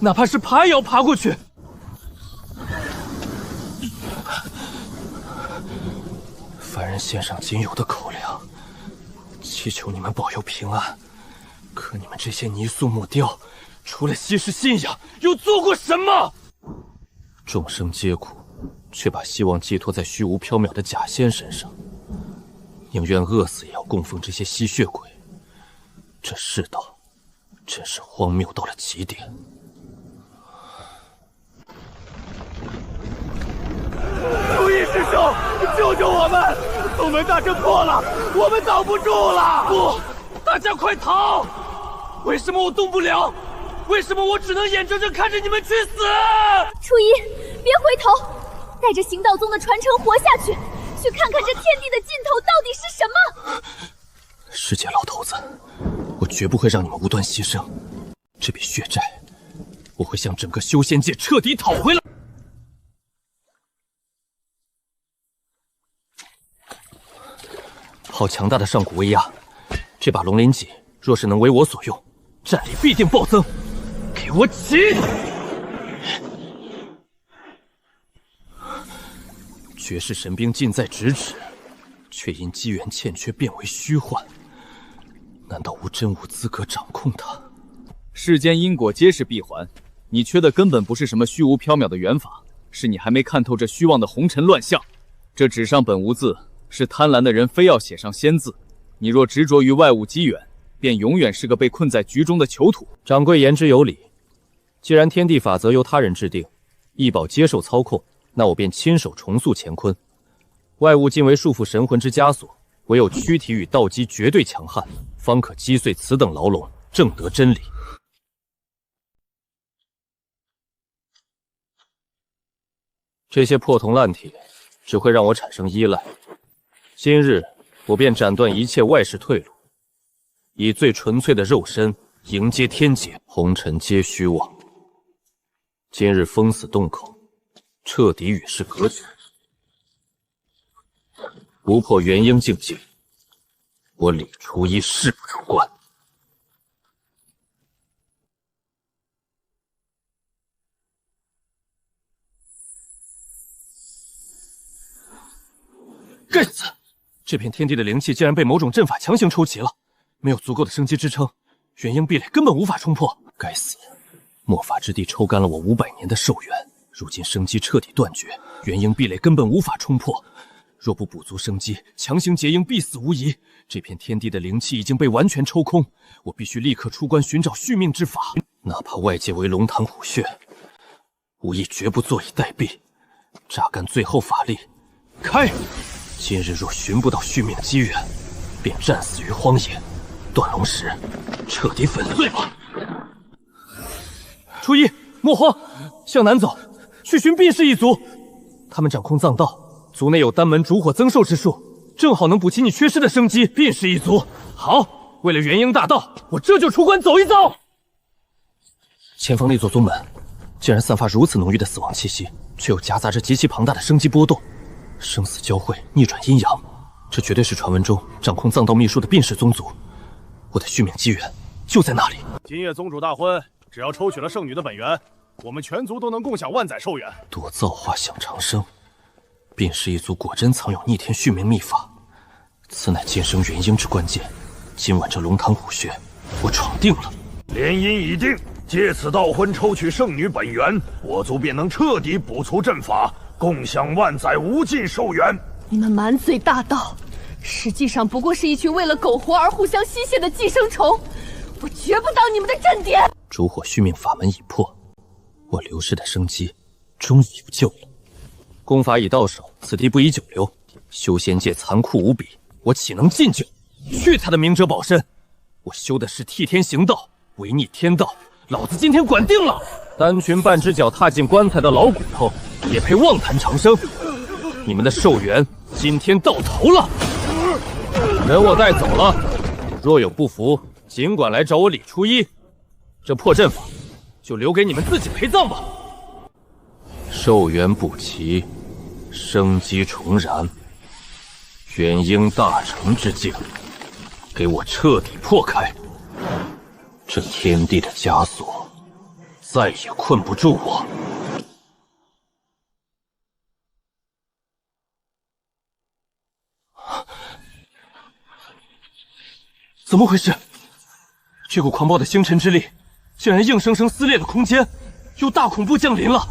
哪怕是爬也要爬过去。凡人献上仅有的口粮，祈求你们保佑平安。可你们这些泥塑木雕，除了稀释信仰，又做过什么？众生皆苦，却把希望寄托在虚无缥缈的假仙身上，宁愿饿死也要供奉这些吸血鬼。这世道真是荒谬到了极点。如意师兄，救救我们！宗门大阵破了，我们挡不住了！不，大家快逃！为什么我动不了？为什么我只能眼睁睁看着你们去死？初一，别回头，带着行道宗的传承活下去，去看看这天地的尽头到底是什么。师姐老头子，我绝不会让你们无端牺牲。这笔血债，我会向整个修仙界彻底讨回来。好强大的上古威压！这把龙鳞戟若是能为我所用，战力必定暴增。给我起！绝世神兵近在咫尺，却因机缘欠缺变为虚幻。难道我真无资格掌控它？世间因果皆是闭环，你缺的根本不是什么虚无缥缈的缘法，是你还没看透这虚妄的红尘乱象。这纸上本无字，是贪婪的人非要写上仙字。你若执着于外物机缘，便永远是个被困在局中的囚徒。掌柜言之有理，既然天地法则由他人制定，异宝接受操控，那我便亲手重塑乾坤。外物尽为束缚神魂之枷锁，唯有躯体与道基绝对强悍，方可击碎此等牢笼，正得真理。这些破铜烂铁只会让我产生依赖。今日我便斩断一切外事退路，以最纯粹的肉身迎接天劫。红尘皆虚妄，今日封死洞口，彻底与世隔绝。不破元婴境界，我李初一誓不出关。该死！这片天地的灵气竟然被某种阵法强行抽齐了，没有足够的生机支撑，元婴壁垒根本无法冲破。该死！末法之地抽干了我500年的寿元，如今生机彻底断绝，元婴壁垒根本无法冲破。若不补足生机，强行结婴必死无疑。这片天地的灵气已经被完全抽空，我必须立刻出关寻找续命之法，哪怕外界为龙潭虎穴，我亦绝不坐以待毙。榨干最后法力，开！今日若寻不到续命机缘，便战死于荒野。断龙石，彻底粉碎吧！初一，莫慌，向南走，去寻毕氏一族。他们掌控藏道，族内有丹门烛火增寿之术，正好能补齐你缺失的生机。毕氏一族，好，为了元婴大道，我这就出关走一遭。前方那座宗门，竟然散发如此浓郁的死亡气息，却又夹杂着极其庞大的生机波动。生死交汇，逆转阴阳，这绝对是传闻中掌控藏道秘术的毕氏宗族。我的续命机缘就在那里。今夜宗主大婚，只要抽取了圣女的本源，我们全族都能共享万载寿元。多造化享长生，便氏一族果真藏有逆天续命秘法，此乃晋升元婴之关键。今晚这龙潭虎穴，我闯定了。联姻已定，借此盗婚抽取圣女本源，我族便能彻底补除阵法，共享万载无尽寿元。你们满嘴大道，实际上不过是一群为了苟活而互相吸血的寄生虫，我绝不当你们的镇典。烛火续命法门已破，我流失的生机终于有救了。功法已到手，此地不宜久留。修仙界残酷无比，我岂能进就？去他的明哲保身！我修的是替天行道，违逆天道，老子今天管定了！单群半只脚踏进棺材的老骨头，也配妄谈长生？你们的寿元今天到头了，人我带走了。若有不服，尽管来找我李初一。这破阵法，就留给你们自己陪葬吧。寿元不齐，生机重燃，元婴大成之境，给我彻底破开！这天地的枷锁，再也困不住我。怎么回事？这股狂暴的星辰之力，竟然硬生生撕裂了空间，有大恐怖降临了！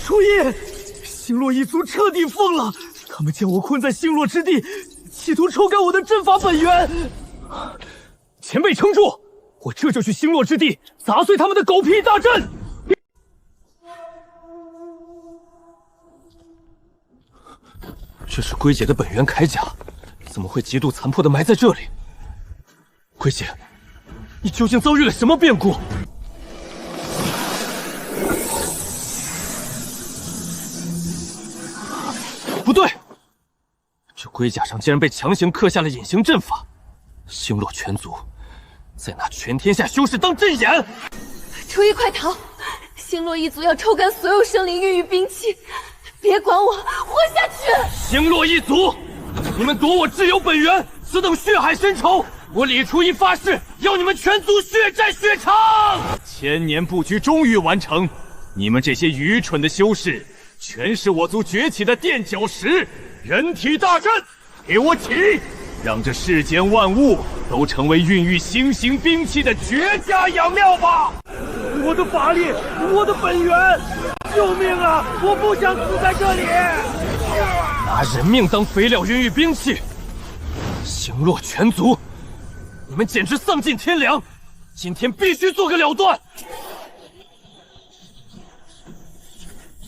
初一，星落一族彻底疯了，他们将我困在星落之地，企图抽干我的阵法本源。前辈撑住，我这就去星落之地砸碎他们的狗屁大阵！这是龟姐的本源铠甲，怎么会极度残破的埋在这里？龟姐，你究竟遭遇了什么变故？不对，这龟甲上竟然被强行刻下了隐形阵法。星落全族在拿全天下修士当阵眼。初一，快逃！星落一族要抽干所有生灵玉与兵器，别管我，活下去！星落一族，你们夺我挚友本源，此等血海深仇，我李初一发誓要你们全族血债血偿！千年布局终于完成，你们这些愚蠢的修士，全是我族崛起的垫脚石。人体大阵，给我起！让这世间万物都成为孕育新型兵器的绝佳养料吧！我的法力，我的本源，救命啊！我不想死在这里！拿人命当肥料孕育兵器，星落全族，你们简直丧尽天良！今天必须做个了断！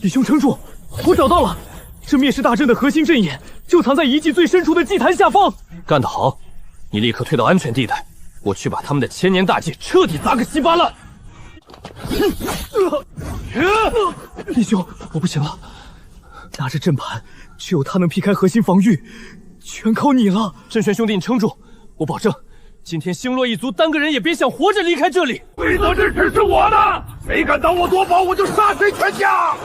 李兄撑住，我找到了，这灭世大阵的核心阵眼就藏在遗迹最深处的祭坛下方。干得好！你立刻退到安全地带，我去把他们的千年大计彻底砸个稀巴烂！李兄，我不行了，拿着阵盘，只有他能劈开核心防御，全靠你了。振轩兄弟，你撑住，我保证，今天星落一族单个人也别想活着离开这里。规则之耻是我的，谁敢挡我夺宝，我就杀谁全家！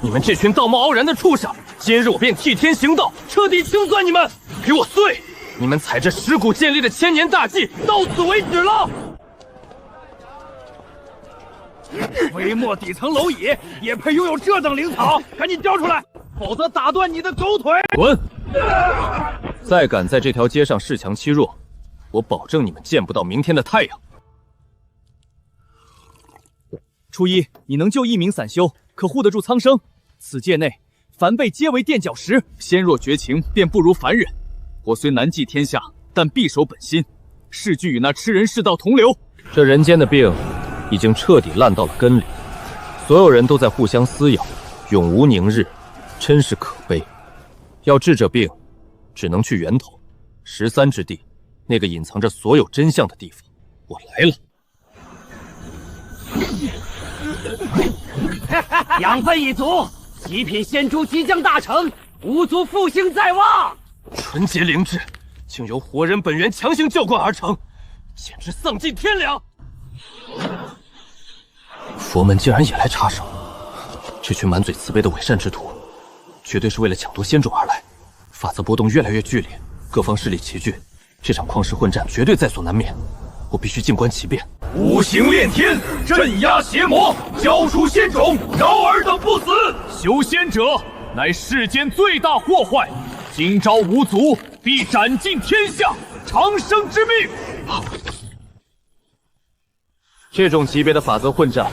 你们这群道貌岸然的畜生，今日我便替天行道，彻底清算你们！给我碎！你们踩着尸骨建立的千年大计，到此为止了！微末底层蝼蚁也配拥有这等灵草？赶紧交出来，否则打断你的狗腿！滚！再敢在这条街上恃强欺弱，我保证你们见不到明天的太阳。初一，你能救一名散修，可护得住苍生。此界内，凡辈皆为垫脚石，仙若绝情，便不如凡人。我虽难继天下，但必守本心，誓拒与那痴人世道同流。这人间的病，已经彻底烂到了根里，所有人都在互相撕咬，永无宁日，真是可悲。要治这病，只能去源头，13之地，那个隐藏着所有真相的地方。我来了。养分已足，极品仙珠即将大成，吾族复兴在望。纯洁灵智，竟由活人本源强行浇灌而成，简直丧尽天良！佛门竟然也来插手，这群满嘴慈悲的伪善之徒，绝对是为了抢夺仙种而来。法则波动越来越剧烈，各方势力齐聚，这场旷世混战绝对在所难免，我必须静观其变。五行炼天，镇压邪魔，交出仙种，饶尔等不死。修仙者乃世间最大祸患，今朝无足，必斩尽天下，长生之命。这种级别的法则混战，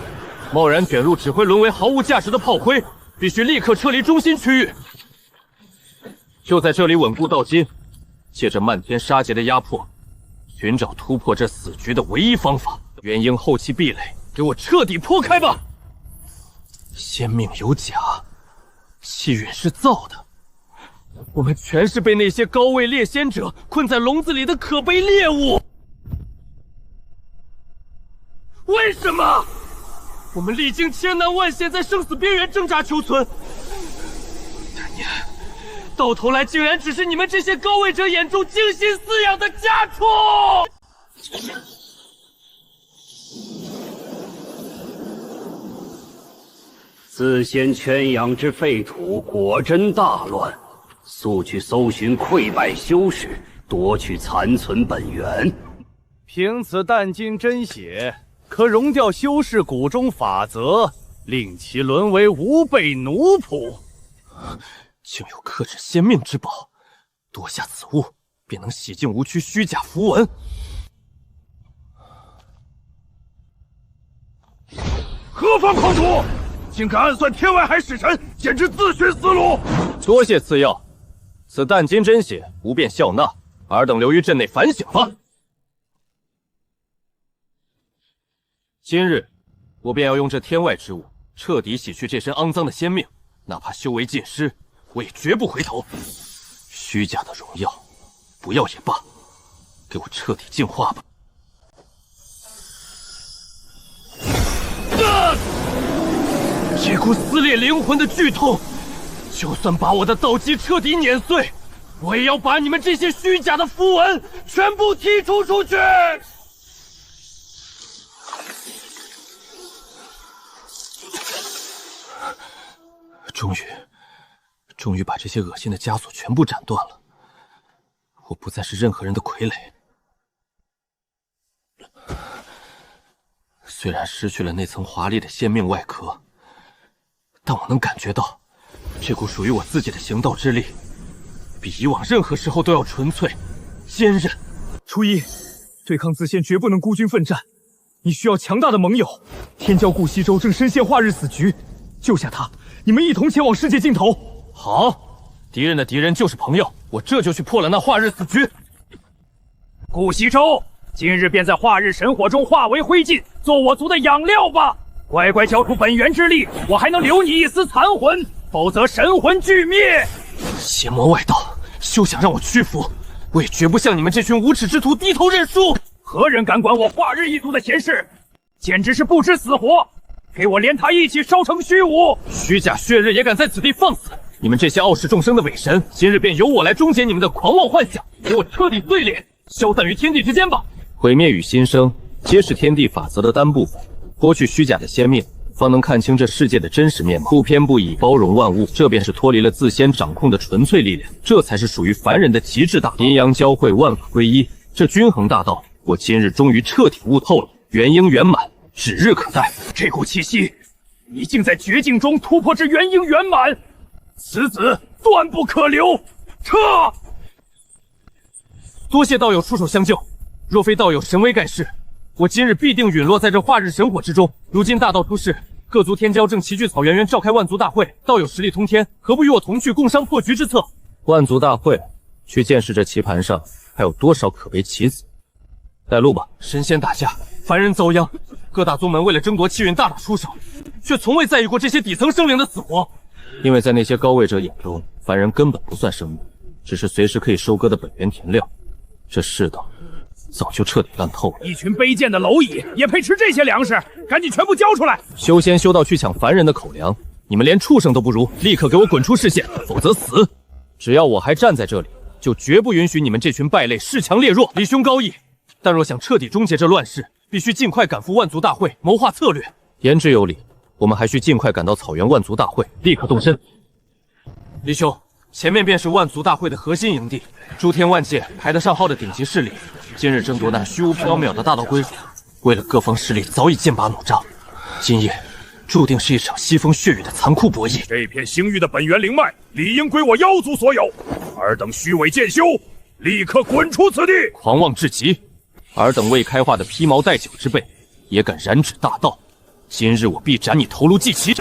贸然卷入只会沦为毫无价值的炮灰，必须立刻撤离中心区域。就在这里稳固到今，借着漫天杀劫的压迫，寻找突破这死局的唯一方法。元婴后期壁垒，给我彻底破开吧！仙命有假，气运是造的，我们全是被那些高位猎仙者困在笼子里的可悲猎物。为什么？我们历经千难万险，在生死边缘挣扎求存，到头来竟然只是你们这些高位者眼中精心饲养的家畜！自先圈养之废土，果真大乱。速去搜寻溃败修士，夺取残存本源。凭此淡金真血，可融掉修士骨中法则，令其沦为无辈奴仆。竟有克制仙命之宝，夺下此物，便能洗净无躯虚假符文。何方狂徒，竟敢暗算天外海使臣，简直自寻死路！多谢赐药，此淡金真血不便笑纳，尔等留于阵内反省吧。今日，我便要用这天外之物，彻底洗去这身肮脏的仙命，哪怕修为尽失，我也绝不回头。虚假的荣耀，不要也罢，给我彻底净化吧！这股撕裂灵魂的剧痛，就算把我的道基彻底碾碎，我也要把你们这些虚假的符文全部剔除出去！终于把这些恶心的枷锁全部斩断了，我不再是任何人的傀儡。虽然失去了那层华丽的仙命外壳，但我能感觉到，这股属于我自己的行道之力，比以往任何时候都要纯粹、坚韧。初一，对抗自仙绝不能孤军奋战，你需要强大的盟友。天骄顾西周正深陷化日死局，救下他，你们一同前往世界尽头。好，敌人的敌人就是朋友，我这就去破了那化日死局。顾西周，今日便在化日神火中化为灰烬，做我族的养料吧！乖乖交出本源之力，我还能留你一丝残魂，否则神魂俱灭！邪魔外道，休想让我屈服！我也绝不向你们这群无耻之徒低头认输！何人敢管我化日一族的闲事？简直是不知死活！给我连他一起烧成虚无！虚假血日也敢在此地放肆！你们这些傲视众生的伪神，今日便由我来终结你们的狂妄幻想，给我彻底碎裂，消散于天地之间吧！毁灭与新生，皆是天地法则的单部分。剥去虚假的仙命，方能看清这世界的真实面貌。不偏不倚，包容万物，这便是脱离了自仙掌控的纯粹力量。这才是属于凡人的极致大道。阴阳交汇，万法归一，这均衡大道，我今日终于彻底悟透了。元婴圆满，指日可待。这股气息，你竟在绝境中突破至元婴圆满，此子断不可留！撤！多谢道友出手相救，若非道友神威盖世，我今日必定陨落在这化日神火之中。如今大道出事，各族天骄正齐聚草原渊召开万族大会，道友实力通天，何不与我同去共商破局之策？万族大会，去见识这棋盘上还有多少可悲棋子。带路吧！神仙打架，凡人遭殃，各大宗门为了争夺气运大打出手，却从未在意过这些底层生灵的死活。因为在那些高位者眼中，凡人根本不算生命，只是随时可以收割的本源填料。这世道早就彻底烂透了。一群卑贱的蝼蚁也配吃这些粮食？赶紧全部交出来！修仙修到去抢凡人的口粮，你们连畜生都不如，立刻给我滚出视线，否则死！只要我还站在这里，就绝不允许你们这群败类恃强烈弱。李兄高义，但若想彻底终结这乱世，必须尽快赶赴万族大会，谋划策略。言之有理，我们还需尽快赶到草原万族大会，立刻动身。李兄，前面便是万族大会的核心营地，诸天万界排得上号的顶级势力，今日争夺那虚无缥缈的大道归属，为了各方势力早已剑拔弩张。今夜注定是一场腥风血雨的残酷博弈。这片星域的本源灵脉理应归我妖族所有，尔等虚伪贱修，立刻滚出此地！狂妄至极！尔等未开化的披毛戴角之辈，也敢染指大道！今日我必斩你头颅祭旗！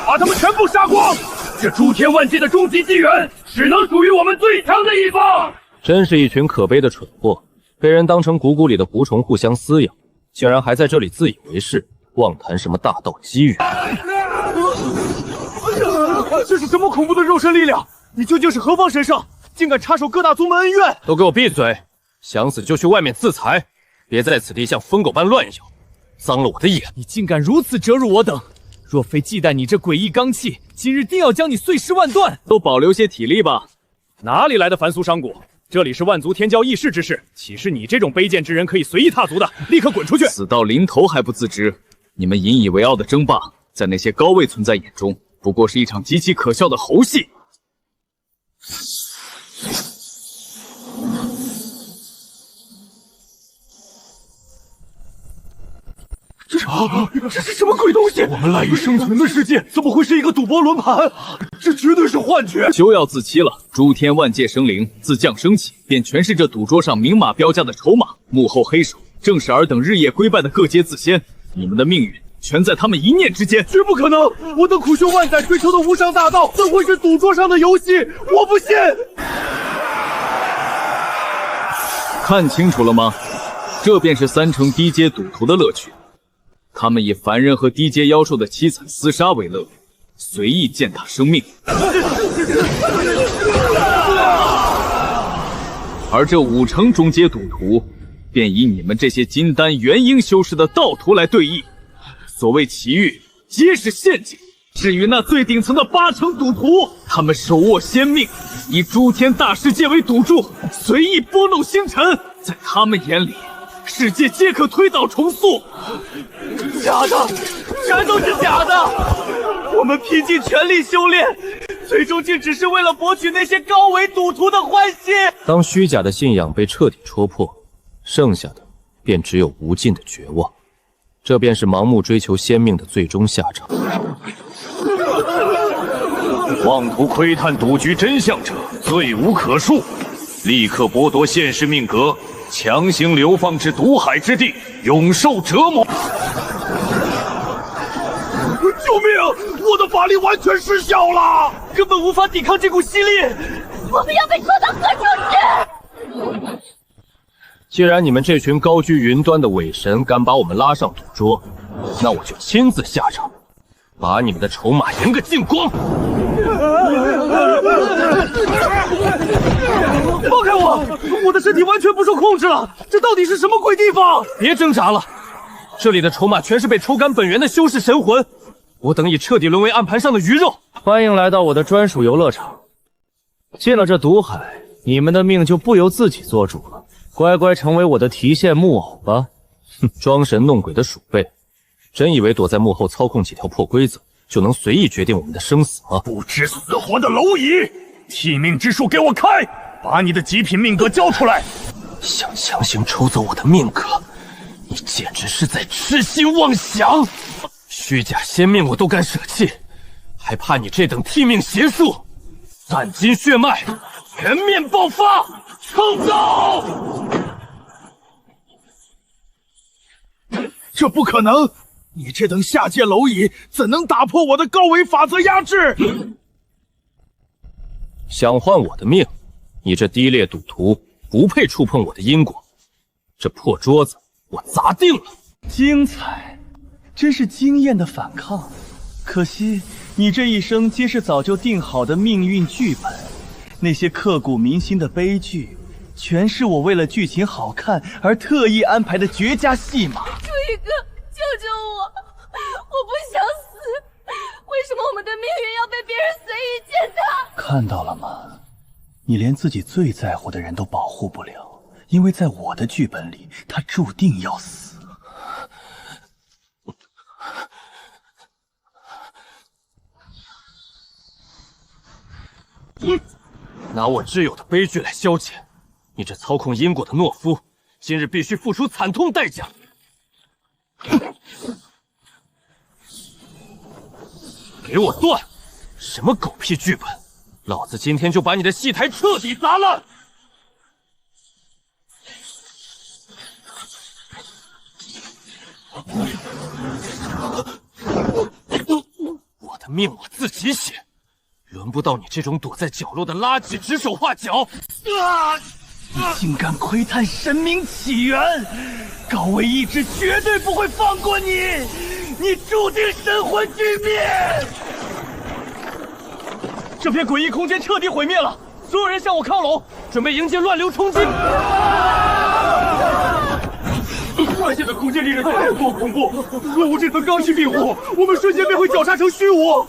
把他们全部杀光！这诸天万界的终极机缘，只能属于我们最强的一方！真是一群可悲的蠢货，被人当成谷谷里的狐虫互相撕咬，竟然还在这里自以为是，妄谈什么大道机缘！这是什么恐怖的肉身力量？你究竟是何方神圣，竟敢插手各大宗门恩怨？都给我闭嘴！想死就去外面自裁，别在此地像疯狗般乱咬，脏了我的眼！你竟敢如此折辱我等！若非忌惮你这诡异罡气，今日定要将你碎尸万段！都保留些体力吧。哪里来的凡俗商贾？这里是万族天骄议事之事，岂是你这种卑贱之人可以随意踏足的？立刻滚出去！死到临头还不自知，你们引以为傲的争霸，在那些高位存在眼中，不过是一场极其可笑的猴戏。这是什么鬼东西？我们赖以生存的世界，怎么会是一个赌博轮盘？这绝对是幻觉！休要自欺了！诸天万界生灵自降生起，便全是这赌桌上明码标价的筹码，幕后黑手正是尔等日夜归拜的各阶自仙。你们的命运全在他们一念之间，绝不可能！我等苦修万载追求的无上大道，怎会是赌桌上的游戏？我不信！看清楚了吗？这便是3成低阶赌徒的乐趣。他们以凡人和低阶妖兽的凄惨厮杀为乐，随意践踏生命。而这5成中阶赌徒，便以你们这些金丹元婴修士的道徒来对弈。所谓奇遇，皆是陷阱。至于那最顶层的8成赌徒，他们手握仙命，以诸天大世界为赌注，随意拨弄星辰。在他们眼里，世界皆可推倒重塑。假的，全都是假的！我们拼尽全力修炼，最终竟只是为了博取那些高维赌徒的欢心。当虚假的信仰被彻底戳破，剩下的便只有无尽的绝望。这便是盲目追求仙命的最终下场。妄图窥探赌局真相者，罪无可恕！立刻剥夺现世命格，强行流放至毒海之地，永受折磨！救命！我的法力完全失效了，根本无法抵抗这股吸力。我们要被拖到何处去？既然你们这群高居云端的伪神敢把我们拉上赌桌，那我就亲自下场，把你们的筹码赢个尽光！放开我！我的身体完全不受控制了，这到底是什么鬼地方？别挣扎了，这里的筹码全是被抽干本源的修士神魂，我等已彻底沦为案盘上的鱼肉。欢迎来到我的专属游乐场。进了这赌海，你们的命就不由自己做主了，乖乖成为我的提线木偶吧。哼，装神弄鬼的鼠辈，真以为躲在幕后操控几条破规则，就能随意决定我们的生死吗？不知死活的蝼蚁！替命之术给我开！把你的极品命格交出来！想强行抽走我的命格，你简直是在痴心妄想！虚假仙命我都敢舍弃，还怕你这等替命邪术？攒金血脉，全面爆发！冲走！这不可能！你这等下界蝼蚁，怎能打破我的高维法则压制？想换我的命，你这低劣赌徒不配触碰我的因果。这破桌子我砸定了！精彩，真是惊艳的反抗。可惜你这一生皆是早就定好的命运剧本，那些刻骨铭心的悲剧，全是我为了剧情好看而特意安排的绝佳戏码。朱一哥，救救我！我不想死，为什么我们的命运要被别人随意践踏？看到了吗？你连自己最在乎的人都保护不了，因为在我的剧本里，他注定要死。拿我挚友的悲剧来消遣，你这操控因果的懦夫，今日必须付出惨痛代价！给我断！什么狗屁剧本！老子今天就把你的戏台彻底砸烂！我的命我自己写，轮不到你这种躲在角落的垃圾指手画脚！你竟敢窥探神明起源，高维意志绝对不会放过你，你注定神魂俱灭！这片诡异空间彻底毁灭了，所有人向我靠拢，准备迎接乱流冲击！外界的空间力量太过恐怖，若无这层罡气庇护，我们瞬间便会绞杀成虚无。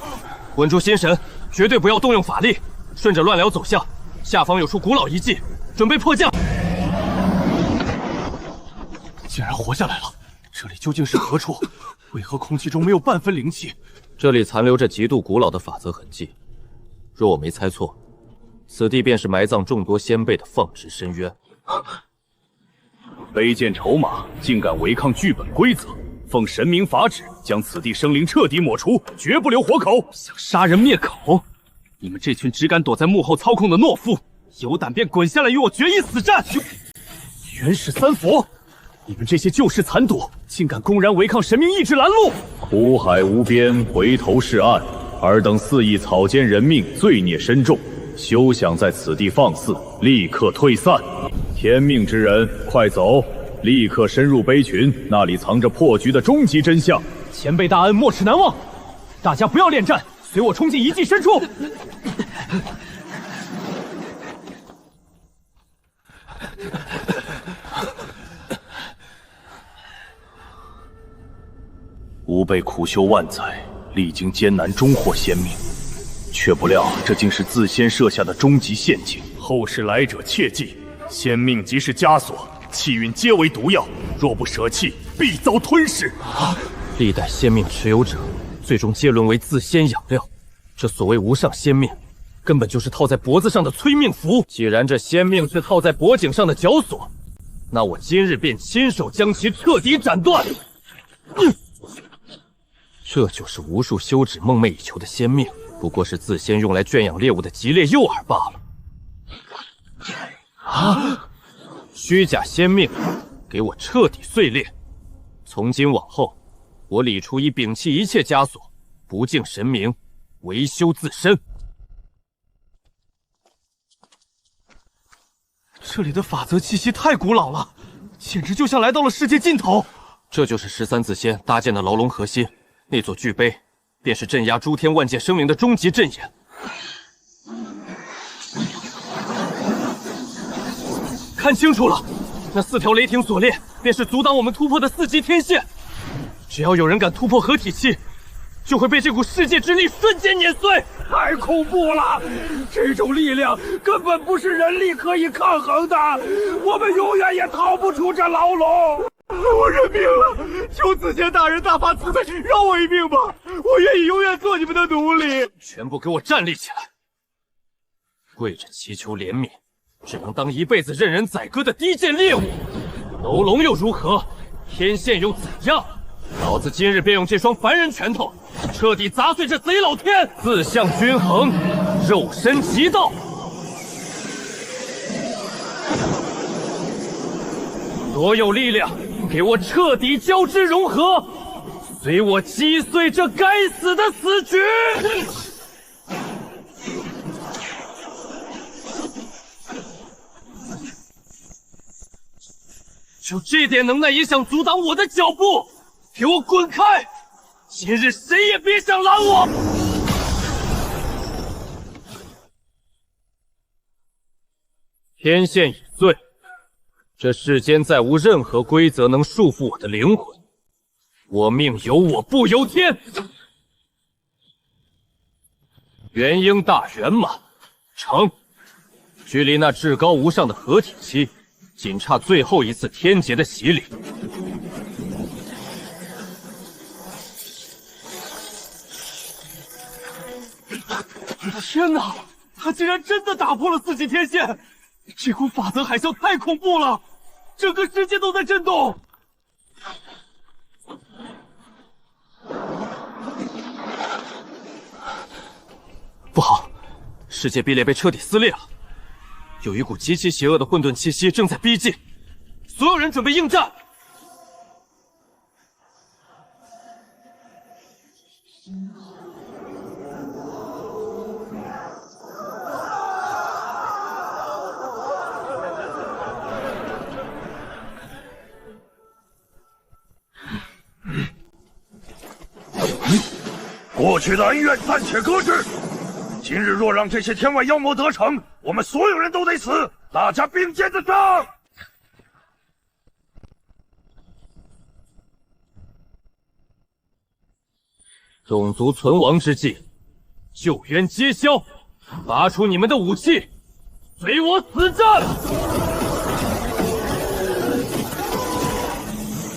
稳住心神，绝对不要动用法力，顺着乱流走向，下方有处古老遗迹，准备迫降。竟然活下来了，这里究竟是何处？为何空气中没有半分灵气？这里残留着极度古老的法则痕迹，若我没猜错，此地便是埋葬众多先辈的放殖深渊。卑贱筹码，竟敢违抗剧本规则，奉神明法旨，将此地生灵彻底抹除，绝不留活口！想杀人灭口！你们这群只敢躲在幕后操控的懦夫，有胆便滚下来与我决一死战！元始三佛，你们这些旧世残赌，竟敢公然违抗神明意志拦路！苦海无边，回头是岸。尔等肆意草菅人命，罪孽深重，休想在此地放肆，立刻退散！天命之人，快走！立刻深入碑群，那里藏着破局的终极真相。前辈大恩，没齿难忘。大家不要恋战，随我冲进遗迹深处。吾辈苦修万载，历经艰难，终获仙命，却不料这竟是自仙设下的终极陷阱。后世来者切记，仙命即是枷锁，气运皆为毒药，若不舍弃，必遭吞噬。历代仙命持有者，最终皆沦为自仙养料。这所谓无上仙命，根本就是套在脖子上的催命符。既然这仙命是套在脖颈上的绞索，那我今日便亲手将其彻底斩断。这就是无数修止梦寐以求的仙命，不过是自仙用来圈养猎物的吉猎诱饵罢了。虚假仙命，给我彻底碎裂！从今往后，我李初一摒弃一切枷锁，不敬神明，维修自身。这里的法则气息太古老了，简直就像来到了世界尽头。这就是13自仙搭建的牢笼核心，那座巨碑便是镇压诸天万界生灵的终极阵眼。看清楚了，那4条雷霆锁链便是阻挡我们突破的4级天线。只要有人敢突破合体期，就会被这股世界之力瞬间碾碎。太恐怖了！这种力量根本不是人力可以抗衡的，我们永远也逃不出这牢笼。我认命了，求自仙大人大发慈悲，饶我一命吧！我愿意永远做你们的奴隶。全部给我站立起来！跪着祈求怜悯，只能当一辈子任人宰割的低贱猎物。楼龙又如何？天线又怎样？老子今日便用这双凡人拳头，彻底砸碎这贼老天！四象均衡，肉身极道。所有力量，给我彻底交织融合，随我击碎这该死的死局！就这点能耐也想阻挡我的脚步？给我滚开！今日谁也别想拦我！天线已碎，这世间再无任何规则能束缚我的灵魂。我命由我不由天。元婴大圆满成，距离那至高无上的合体期，仅差最后一次天劫的洗礼。天哪！他竟然真的打破了4级天线！这股法则海啸太恐怖了，整个世界都在震动。不好，世界壁垒被彻底撕裂了，有一股极其邪恶的混沌气息正在逼近，所有人准备应战。过去的恩怨暂且搁置，今日若让这些天外妖魔得逞，我们所有人都得死，大家并肩的上！种族存亡之际，救援皆消，拔出你们的武器，随我死战！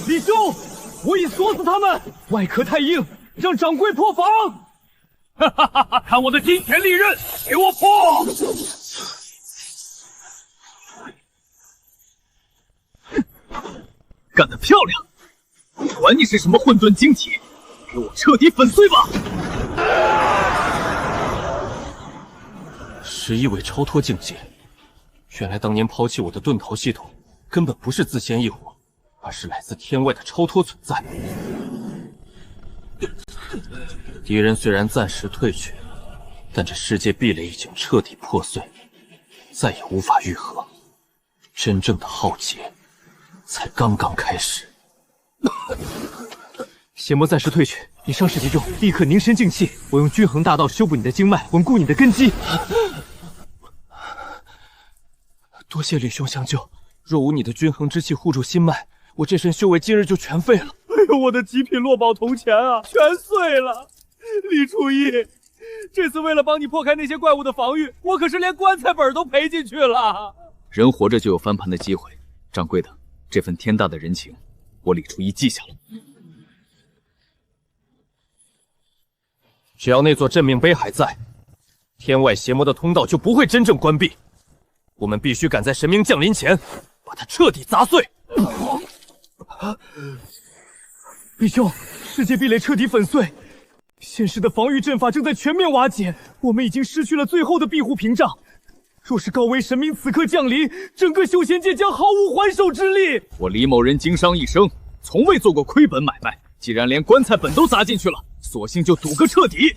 李兄，我已锁死他们，外壳太硬，让掌柜破防！哈哈哈哈！看我的金钱利刃，给我破！干得漂亮！管你是什么混沌晶体，给我彻底粉碎吧！11位超脱境界，原来当年抛弃我的遁逃系统，根本不是自仙异火，而是来自天外的超脱存在。敌人虽然暂时退去，但这世界壁垒已经彻底破碎，再也无法愈合。真正的浩劫才刚刚开始。邪魔暂时退去，你伤势极重，立刻凝神静气。我用均衡大道修补你的经脉，稳固你的根基。多谢李兄相救，若无你的均衡之气护住心脉，我这身修为今日就全废了。哎呦，我的极品落宝铜钱啊，全碎了！李初一，这次为了帮你破开那些怪物的防御，我可是连棺材本都赔进去了。人活着就有翻盘的机会，掌柜的，这份天大的人情，我李初一记下了。只要那座镇命碑还在，天外邪魔的通道就不会真正关闭。我们必须赶在神明降临前，把它彻底砸碎。李兄，世界壁垒彻底粉碎，现实的防御阵法正在全面瓦解，我们已经失去了最后的庇护屏障。若是高维神明此刻降临，整个修仙界将毫无还手之力。我李某人经商一生，从未做过亏本买卖，既然连棺材本都砸进去了，索性就赌个彻底。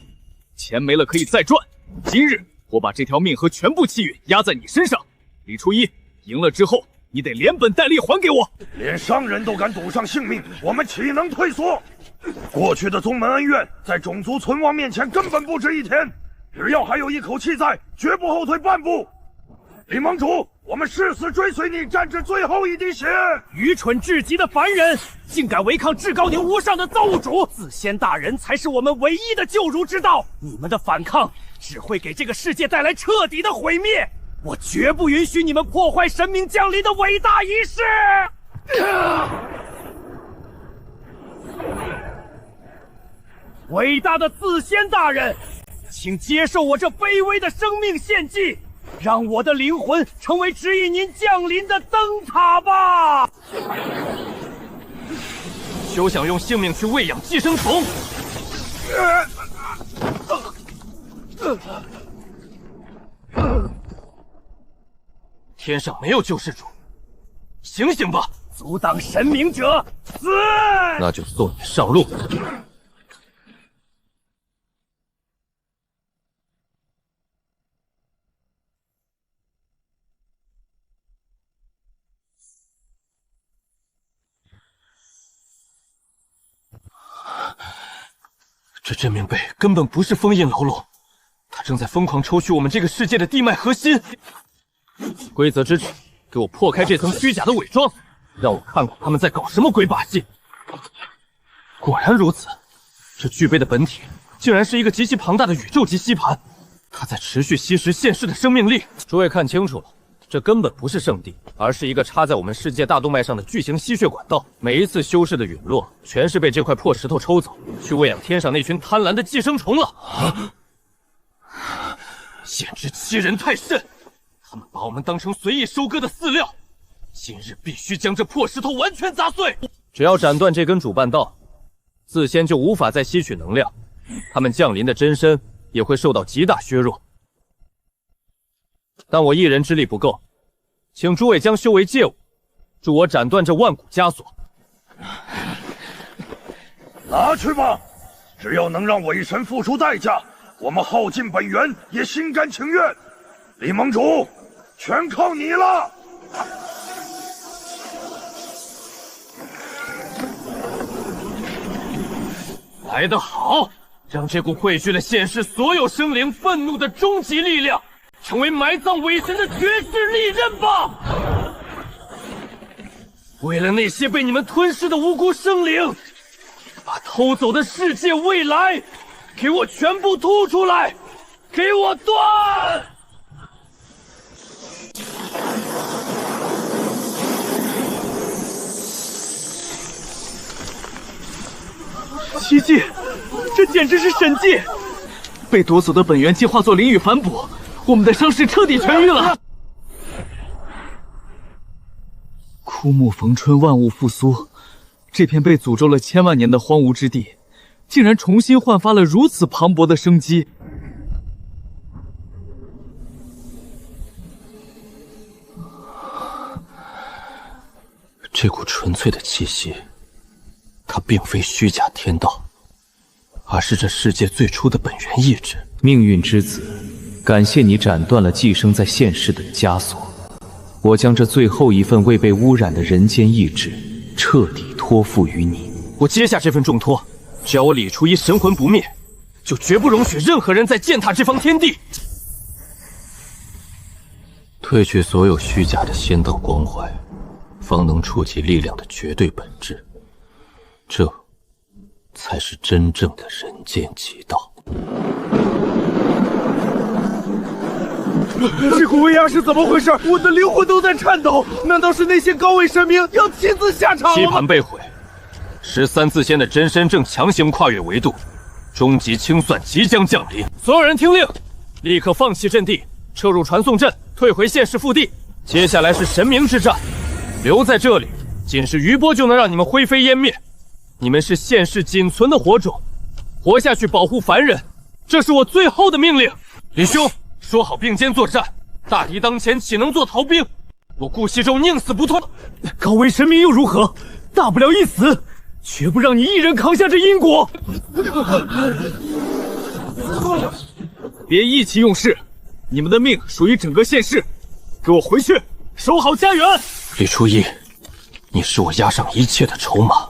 钱没了可以再赚，今日我把这条命和全部气运压在你身上。李初一，赢了之后，你得连本带利还给我。连商人都敢赌上性命，我们岂能退缩？过去的宗门恩怨，在种族存亡面前根本不值一提。只要还有一口气在，绝不后退半步。李盟主，我们誓死追随你，战至最后一滴血！愚蠢至极的凡人，竟敢违抗至高宁无上的造物主！自仙大人才是我们唯一的救赎之道。你们的反抗只会给这个世界带来彻底的毁灭。我绝不允许你们破坏神明降临的伟大仪式！伟大的自仙大人，请接受我这卑微的生命献祭，让我的灵魂成为指引您降临的灯塔吧！休想用性命去喂养寄生虫！天上没有救世主，醒醒吧！阻挡神明者，死！那就送你上路。这镇命碑根本不是封印牢笼，它正在疯狂抽取我们这个世界的地脉核心。规则之子，给我破开这层虚假的伪装，让我看看他们在搞什么鬼把戏。果然如此，这巨碑的本体竟然是一个极其庞大的宇宙级吸盘，它在持续吸食现世的生命力。诸位看清楚了，这根本不是圣地，而是一个插在我们世界大动脉上的巨型吸血管道。每一次修士的陨落，全是被这块破石头抽走，去喂养天上那群贪婪的寄生虫了。简直欺人太甚！他们把我们当成随意收割的饲料，今日必须将这破石头完全砸碎。只要斩断这根主半道，自仙就无法再吸取能量，他们降临的真身也会受到极大削弱。但我一人之力不够，请诸位将修为借我，助我斩断这万古枷锁。拿去吧，只要能让伪神付出代价，我们耗尽本源也心甘情愿。李盟主，全靠你了。来得好，让这股汇聚了现世所有生灵愤怒的终极力量，成为埋葬伪神的绝世利刃吧！为了那些被你们吞噬的无辜生灵，把偷走的世界未来，给我全部吐出来，给我断！奇迹，这简直是神迹！被夺走的本源竟化作灵雨反哺，我们的伤势彻底痊愈了。枯木逢春，万物复苏。这片被诅咒了千万年的荒芜之地，竟然重新焕发了如此磅礴的生机。这股纯粹的气息，它并非虚假天道，而是这世界最初的本源意志。命运之子，感谢你斩断了寄生在现世的枷锁，我将这最后一份未被污染的人间意志彻底托付于你。我接下这份重托，只要我李初一神魂不灭，就绝不容许任何人再践踏这方天地。褪去所有虚假的仙道光环，方能触及力量的绝对本质，这才是真正的人间极道。这股威压是怎么回事？我的灵魂都在颤抖，难道是那些高位神明要亲自下场了吗？棋盘被毁，13字仙的真身正强行跨越维度，终极清算即将降临。所有人听令，立刻放弃阵地，撤入传送阵，退回现世腹地。接下来是神明之战，留在这里，仅是余波就能让你们灰飞烟灭。你们是现世仅存的火种，活下去保护凡人，这是我最后的命令。李兄，说好并肩作战，大敌当前，岂能做逃兵？我顾西周宁死不退。高位神明又如何？大不了一死，绝不让你一人扛下这因果。别意气用事，你们的命属于整个现世，给我回去，守好家园。李初一，你是我押上一切的筹码，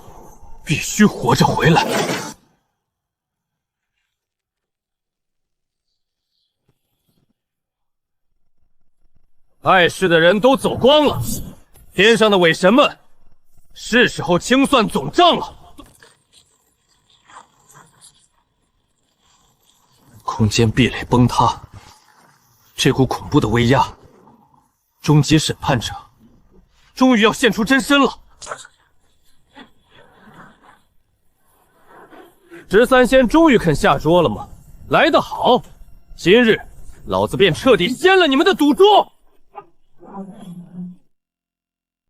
必须活着回来。碍事的人都走光了，天上的伪神们，是时候清算总账了。空间壁垒崩塌，这股恐怖的威压，终极审判者终于要现出真身了。13仙终于肯下桌了吗？来得好，今日老子便彻底掀了你们的赌桌。